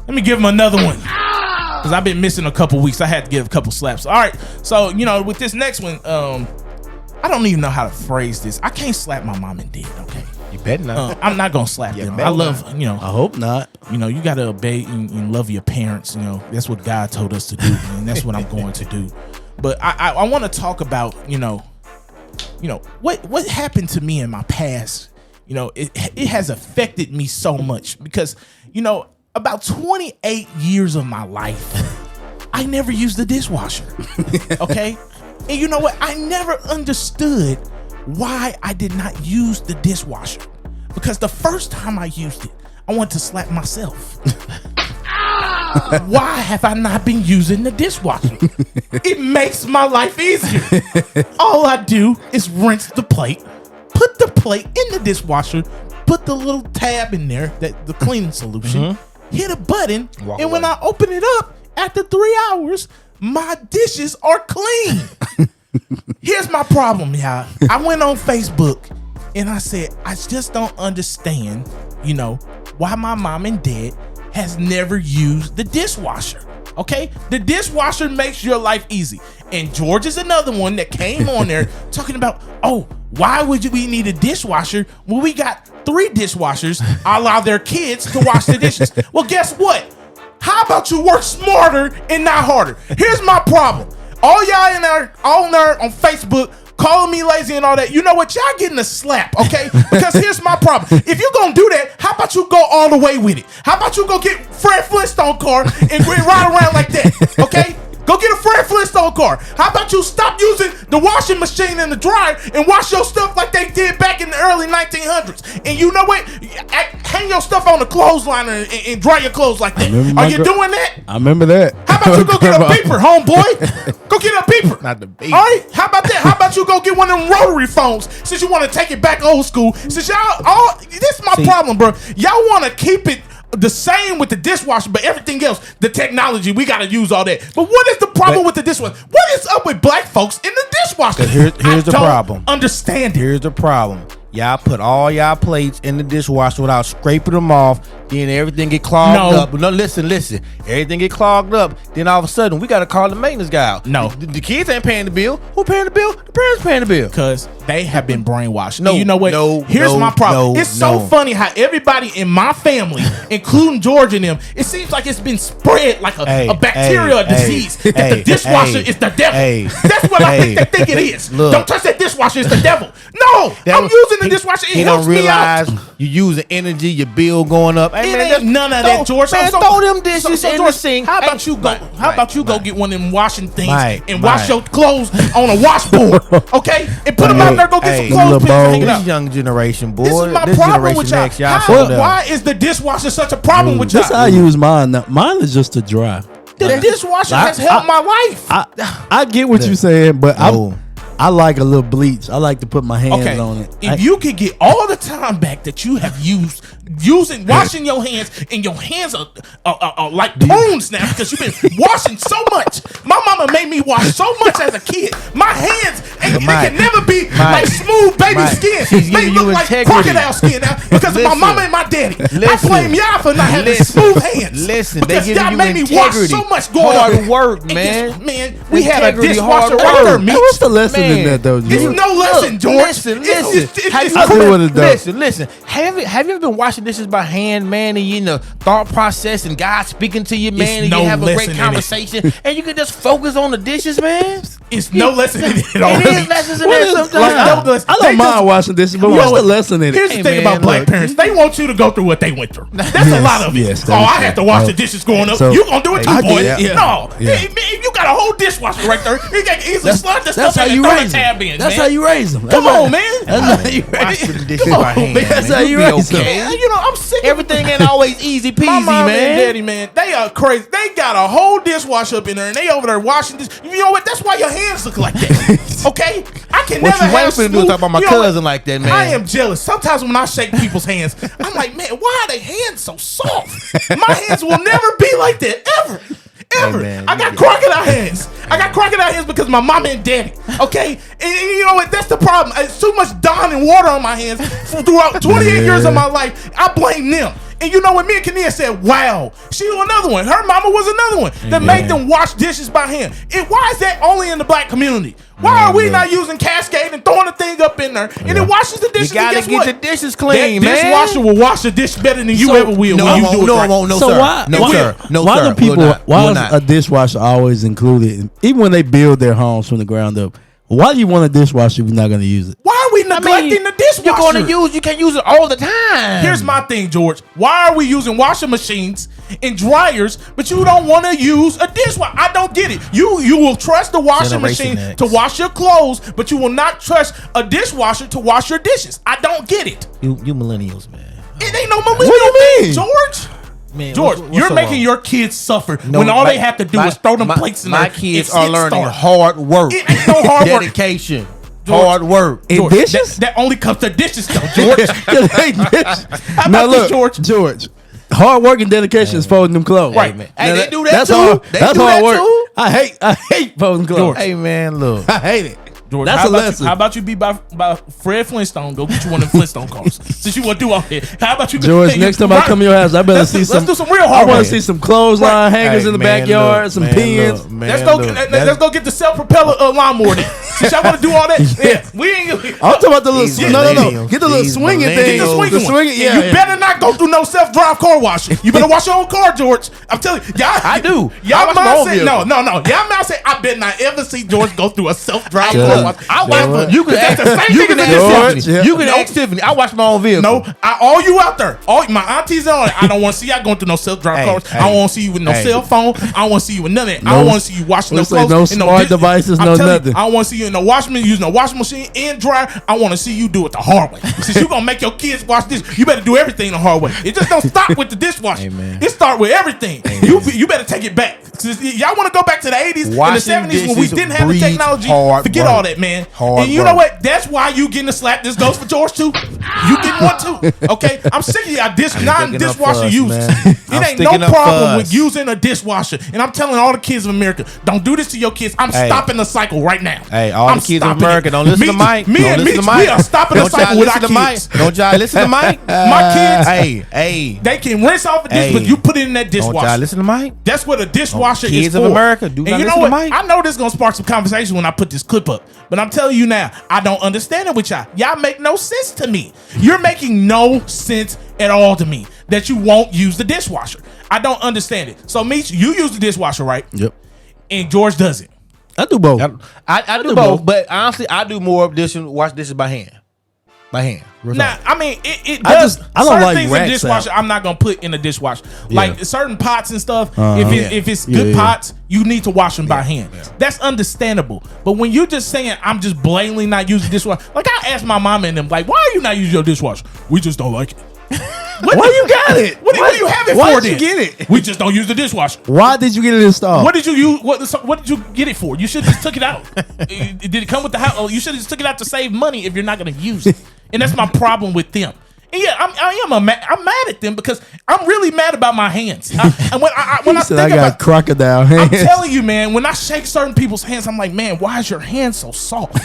Let me give him another one because I've been missing a couple weeks. I had to give a couple slaps. All right, so you know with this next one, I don't even know how to phrase this. I can't slap my mom and dad. Okay, You better not. I'm not gonna slap them. better I love you know. I hope not. You know, you gotta obey and love your parents. You know, that's what God told us to do, and that's what I'm going to do. But I want to talk about you know what happened to me in my past. You know, it has affected me so much because you know about 28 years of my life, I never used the dishwasher. Okay, and you know what? I never understood why I did not use the dishwasher because the first time I used it, I wanted to slap myself. Why have I not been using the dishwasher? It makes my life easier. All I do is rinse the plate, put the plate in the dishwasher, put the little tab in there, the cleaning solution, hit a button, Walk and when away. I open it up after 3 hours, my dishes are clean. Here's my problem, y'all. I went on Facebook and I said, I just don't understand, you know, why my mom and dad has never used the dishwasher. Okay? The dishwasher makes your life easy. And George is another one that came on there talking about, oh, why would we need a dishwasher when we got 3 dishwashers allow their kids to wash the dishes? Well, guess what? How about you work smarter and not harder? Here's my problem. All y'all in there, on Facebook, calling me lazy and all that. You know what? Y'all getting a slap, okay? Because here's my problem. If you gonna do that, how about you go all the way with it? How about you go get Fred Flintstone car and ride around like that, okay? Go get a Fred Flintstone car. How about you stop using the washing machine and the dryer and wash your stuff like they did back in the early 1900s? And you know what? Hang your stuff on the clothesline and dry your clothes like that. Are you doing that? I remember that. How about you go get a beeper, homeboy? Go get a beeper. Not the beeper. All right. How about that? How about you go get one of them rotary phones since you want to take it back old school? Since this is my problem, bro. Y'all want to keep it the same with the dishwasher, but everything else, the technology, we got to use all that. But what is the problem with the dishwasher? What is up with black folks in the dishwasher? Here's the don't problem. Understand it. Here's the problem. Y'all put all y'all plates in the dishwasher without scraping them off. Then everything get clogged up. No, listen. Everything get clogged up. Then all of a sudden, we got to call the maintenance guy out. No. The kids ain't paying the bill. Who paying the bill? The parents paying the bill. Because they have been brainwashed. No, And you know what? Here's my problem. It's so funny how everybody in my family, including George and them, it seems like it's been spread like a bacterial disease. That the dishwasher is the devil. That's what I think they think it is. Look. Don't touch that dishwasher. It's the devil. No, I'm using the dishwasher. It He helps don't me out. realize you using energy, your bill going up. Hey, It man, ain't that's- none of that, George. Man, throw them dishes in the George, sink. How about Hey, you go? How about you go get one of them washing things and wash your clothes on a washboard, okay? And put them out there. Go get some clothes pins and hang it up. This young generation, boy. This is my this problem generation with y'all. next, y'all slow down. Why is the dishwasher such a problem with y'all? That's how I use mine. Now, mine is just to dry. The dishwasher has helped my life. I get what you're saying, but No. I like a little bleach. I like to put my hands on it. If you could get all the time back that you have used washing your hands, and your hands are like prunes now because you've been washing so much. My mama made me wash so much as a kid. My hands they can never be like smooth baby skin. She's They giving look you like integrity. crocodile skin now because of my Listen. mama and my daddy. I Listen. blame y'all for not having smooth hands. Listen, they because giving y'all you made me wash integrity. so much going Hard on. work, And man. man, we had a Integrity, dishwasher hard right there, work. Meech. What's the lesson in Man. that though, It's George? no lesson, George. Listen. It's Have you I ever- do what it does. listen. Have you ever been washing dishes by hand, man, and you in the thought process and God speaking to you, man, and no you have a lesson great in it. conversation, and you can just focus on the dishes, man? It's no lesson in it at all. It is lessons in What there is- sometimes. I don't mind washing dishes, but what's the lesson in Here's it? the thing man, about black look. parents. They want you to go through what they went through. That's a lot of it. yes, that oh, is I true. had to wash the dishes growing up. So- You gonna do it too, I boy. did, yeah. No. Yeah. Hey, man, you got a whole dishwasher right there. You can easily slide the That's stuff how in you and throw raise the tab in, them. That's man. how you raise them. Come on, man. That's how you raise Washing them. the dishes Come by on, hand, man. That's man. how You you be raise them. okay. Man, you know, I'm sick of Everything ain't always easy peasy, my mom man. and daddy, man, they are crazy. They got a whole dishwasher up in there, and they over there washing this. You know what? That's why your hands look like that. Okay, I can What never you waiting have for to do is talk about my you know what? cousin like that, man. I am jealous. Sometimes when I shake people's hands, I'm like, man, why are their hands so soft? My hands will never be like that ever. Ever. man, I got crocodile hands. I got crocodile hands because my mama and daddy. Okay? And you know what? That's the problem. It's too much Dawn and water on my hands throughout 28 years of my life. I blame them. And you know what? Me and Kania said, wow. She was another one. Her mama was another one that made them wash dishes by hand. And why is that only in the black community? Why are we not using Cascade and throwing the thing up in there and it washes the You dishes? gotta and guess get what? your dishes clean, That man. dishwasher will wash the dish better than you ever will No, when it you won't. do it No, right. it won't. No, So sir. why? No, why, sir. No, why sir. do people? Will not. Why Will is not. a dishwasher always included? Even when they build their homes from the ground up, why do you want a dishwasher if you're not going to use it? Why are we neglecting the dishwasher? You're gonna use. You can't use it all the time. Here's my thing, George. Why are we using washing machines and dryers, but you don't want to use a dishwasher? I don't get it. You will trust the washing Generation machine X. to wash your clothes, but you will not trust a dishwasher to wash your dishes. I don't get it. You millennials, man. It ain't no millennial What do you thing, mean? George. Man, George, what's you're so making wrong? your kids suffer No, when all my- they have to do my- is throw them my- plates in My there. kids and are sit learning start. hard work. It ain't no hard work. Dedication. George, Hard work. In George, dishes? That only comes to dishes, though, George. How about this, George? George. Hard work and dedication is folding them clothes. Right. man. Now Hey, they do that that's too. Hard, They that's do hard that work. too. I hate folding clothes. Hey, man, look. I hate it. George, That's how a about lesson. how about you be by Fred Flintstone? Go get you one of them Flintstone cars. Since you want to do all that. How about you go- George, hey, next time I come to your house, I better let's see do- some. Let's do some real I hard want work. to see some clothesline hangers Hey, in the man, backyard, look, some man, pins. look, man, Let's go. look. Let's go get the self-propeller lawnmower then. Since y'all want to do all that, yeah, we ain't. I'm talking about the little. These No. millennials. Get the little These swinging millennials. thing. Get the swinging The one. swinging. And Yeah. you better not go through no self-drive car wash. You better wash your own car, George. I'm telling you, y'all. I do. I Y'all wash my mom own said vehicle. no. Y'all mom said I better not ever see George go through a self-drive Shut car up. wash. I George. watch. You can That's ask. the same You thing can as ask a George, Tiffany. yeah. You can No. ask Tiffany. I watch my own vehicle. No, all you out there, all my aunties on it. I don't want to see y'all going through no self-drive Hey, cars. hey, I don't want to see you with no hey. cell phone. I don't want to see you with none of that. I don't want to see you washing no Let's say clothes. no and smart dish- devices, I'm no telling nothing. You, I don't want to see you in no washing machine, using a washing machine and dryer. I want to see you do it the hard way. Since you're going to make your kids wash this, you better do everything the hard way. It just don't stop with the dishwasher. Amen. It start with everything. You better take it back. Since y'all want to go back to the 80s and the Washing 70s when we dishes didn't have the breeds technology. hard Forget work. all that, man. Hard And you know work. what? That's why you getting a slap. This goes for George too. You getting one too. Okay? I'm sick of y'all sticking up non-dishwasher fuss, users. man. It I'm ain't no sticking up problem fuss. with using a dishwasher. And I'm telling all the kids of America, don't do this to your kids. I'm Hey. stopping the cycle right now. Hey, all I'm the kids of stopping America, it. don't listen to Mike. Me Don't and listen Meech, to Mike. we are stopping the Don't y'all cycle with listen our to Mike. kids. Don't y'all listen to Mike. My kids, Hey. they can rinse off a dish, Hey. but you put it in that Don't y'all dishwasher. listen to Mike. That's what a dishwasher is Kids for. of America, do and not you know listen what? to Mike. I know this is gonna spark some conversation when I put this clip up, but I'm telling you now, I don't understand it with y'all. Y'all make no sense to me. You're making no sense at all to me that you won't use the dishwasher. I don't understand it. So, Meech, you use the dishwasher, right? Yep. And George doesn't. I do both. I do do both, both. but honestly, I do more of this and wash dishes by hand. By hand. Real Now, talk. I mean, it I does. just- I don't certain like things in racks dishwasher. out. I'm not gonna put in the dishwasher. Like certain pots and stuff. If it's Yeah, good yeah. pots, you need to wash them by hand. That's understandable. But when you're just saying I'm just blatantly not using dishwasher, like I asked my mom and them, like, why are you not using your dishwasher? We just don't like it. Why you got it? What do you have it Why for? did you then? get it? We just don't use the dishwasher. Why did you get it installed? What did you use? What did you get it for? You should have just took it out. Did it come with the house? Oh, you should have just took it out to save money if you're not going to use it. And that's my problem with them. And yeah, I'm mad at them because I'm really mad about my hands. And when I He said think I got about, crocodile I'm hands. telling you, man, when I shake certain people's hands, I'm like, man, why is your hand so soft?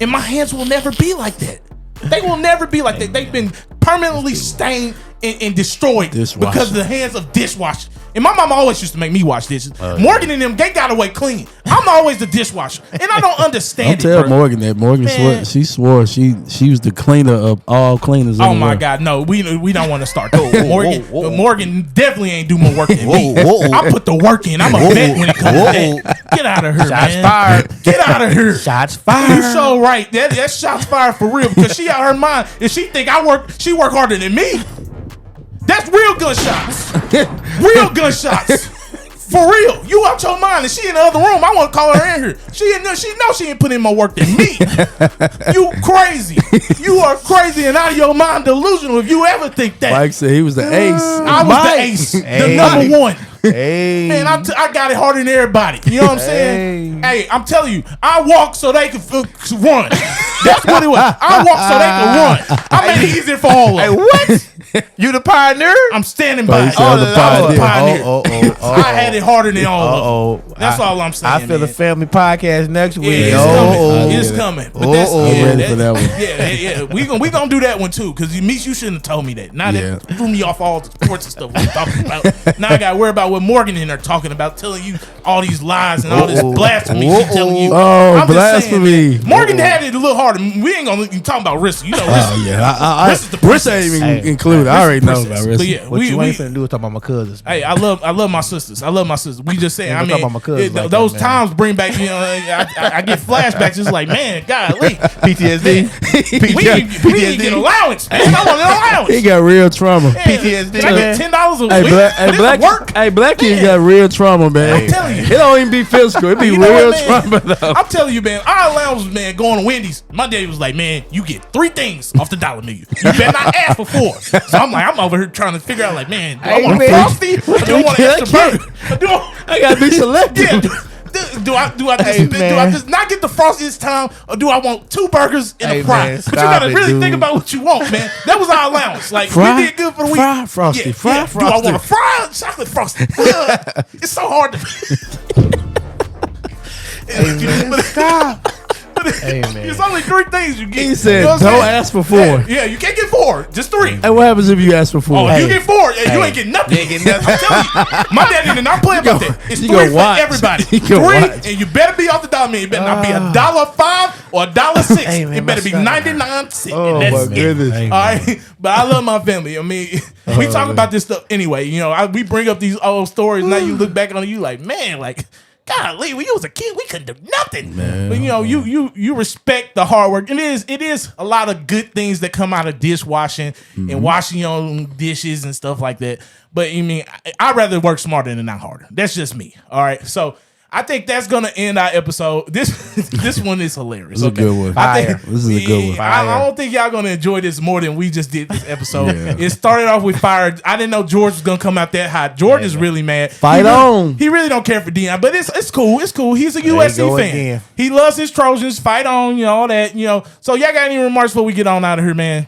And my hands will never be like that. They will never be like that. They've been permanently stained and destroyed Dishwasher. because of the hands of dishwasher. And my mama always used to make me wash dishes. Morgan and them, they got away clean. I'm always the dishwasher, and I don't understand Don't tell bro. Morgan that. Morgan Man. swore she was the cleaner of all cleaners. Oh in the my world. God, no, we don't want to start that. Morgan definitely ain't do more work than me. Whoa. I put the work in. I'm a vet when it comes to that. Get out of here, Shots man. fired. Get out of here. Shots You fired. so right. That's shots fired for real because she out her mind. If she think she work harder than me, that's real gunshots. Real gunshots. For real. You out your mind and she in the other room. I want to call her in here. She know she ain't put in more work than me. You crazy. You are crazy and out of your mind delusional if you ever think that. Mike said he was the ace. I was the ace. The number one. Hey. Man, I got it harder than everybody. You know what I'm saying? Hey, I'm telling you, I walk so they can run. That's what it was. I walk so they can run. I made it easier for all of them. What? You the pioneer? I'm standing by. he said I'm the I was a pioneer. pioneer. I had it harder than all of them. That's all I'm saying. I feel the man. family podcast next week. Yeah, it's coming. But that's I'm ready for that one. Yeah. We gonna do that one too. Cause Meech, you shouldn't have told me that. Now Yeah. that threw me off all the sports and stuff we talking about. Now I gotta worry about what Morgan in there talking about, telling you all these lies and all this blasphemy he telling you. Oh, I'm just saying, blasphemy. man, Morgan had it a little harder. We ain't gonna talk about risk. You know, risk. Oh yeah, This is the Riss ain't even Hey, included. I already know princess. about Riss. But yeah, What you we ain't finna do is talk about my cousins. Man. Hey, I love my sisters. I love my sisters. We just saying. Ain't I gonna mean, talk about my cousins like those that, man. times bring back. You know, I get flashbacks. It's like, man, golly, PTSD. we didn't get allowance. Man. I want an allowance. He got real trauma. PTSD, Can I get $10 a Hey, week? black, Work. hey, black kid Man. got real trauma, man. I'm telling you. It don't even be physical. It be You know real what, man? trauma though. I'm telling you, man, our allowance was, man, going to Wendy's. My daddy was like, man, you get 3 things off the $1 menu. You better not ask for 4. So I'm over here trying to figure out, like, man, do I want a man. Frosty? Or do I want an extra burger? I gotta be selective. Yeah. Do I just not get the Frosty this time, or do I want 2 burgers and a fry? Man, But you gotta stop it, really dude. think about what you want, man. That was our allowance. Like Fry, we did good for the week. fry Frosty, fry Do I Frosty. want a fry or chocolate Frosty? It's so hard to. Stop. Hey, man. It's only 3 things you get. He said, You know what I'm "Don't saying? ask for 4." Yeah, you can't get 4, just 3. And what happens if you ask for 4? Oh, if you Hey, get 4, you ain't getting nothing. I'm telling you, my daddy did not play about that. It's you 3 gonna for watch. everybody. You 3, gonna watch. and you better be off the $1 menu. It better not be $1.05 or $1.06. Hey, man, It better my be son. 99 cents. Oh, and my that's it. goodness. Hey, All right, but I love my family. I mean, we talk about this stuff anyway. You know, we bring up these old stories. Now you look back on it, you like, man, like, golly, when you was a kid, we couldn't do nothing. But you know, you respect the hard work. It is a lot of good things that come out of dishwashing and washing your own dishes and stuff like that. But you mean, I'd rather work smarter than not harder. That's just me. All right, so. I think that's gonna end our episode. This one is hilarious. This is a good one. I think This is a good one. I don't think y'all gonna enjoy this more than we just did this episode. Yeah. It started off with fire. I didn't know George was gonna come out that hot. George is really mad. Fight He really- on. He really don't care for Deion, but it's cool. It's cool. He's a USC go fan. again. He loves his Trojans. Fight on, you know, all that. You know. So y'all got any remarks before we get on out of here, man?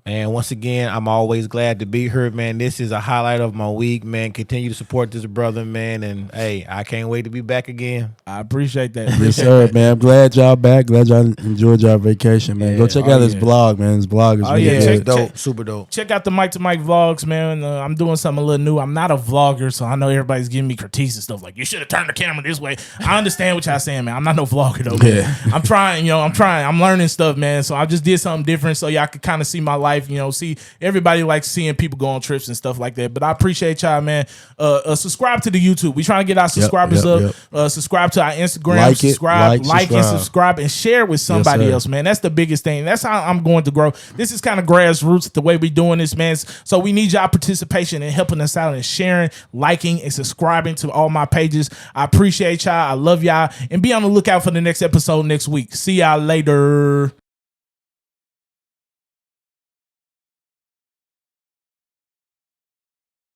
And once again, I'm always glad to be here, man. This is a highlight of my week, man. Continue to support this brother, man. And hey, I can't wait to be back again. I appreciate that. Yes, sir, man. I'm glad y'all back. Glad y'all enjoyed y'all vacation, man. Go check out his blog, man. His blog is really yeah. good. Check- Super dope. Check out the Mike to Mike vlogs, man. I'm doing something a little new. I'm not a vlogger, so I know everybody's giving me critiques and stuff like, you should have turned the camera this way. I understand what y'all saying, man. I'm not no vlogger, though. Man. Yeah. I'm trying. I'm learning stuff, man. So I just did something different so y'all could kind of see my life, see. Everybody likes seeing people go on trips and stuff like that. But I appreciate y'all, man. Subscribe to the YouTube. We trying to get our subscribers up. Subscribe to our Instagram. Like it, subscribe, like and subscribe. subscribe, and share with somebody sir. else, man. That's the biggest thing. That's how I'm going to grow. This is kind of grassroots, the way we doing this, man. So we need y'all participation in helping us out and sharing, liking, and subscribing to all my pages. I appreciate y'all. I love y'all. And be on the lookout for the next episode next week. See y'all later.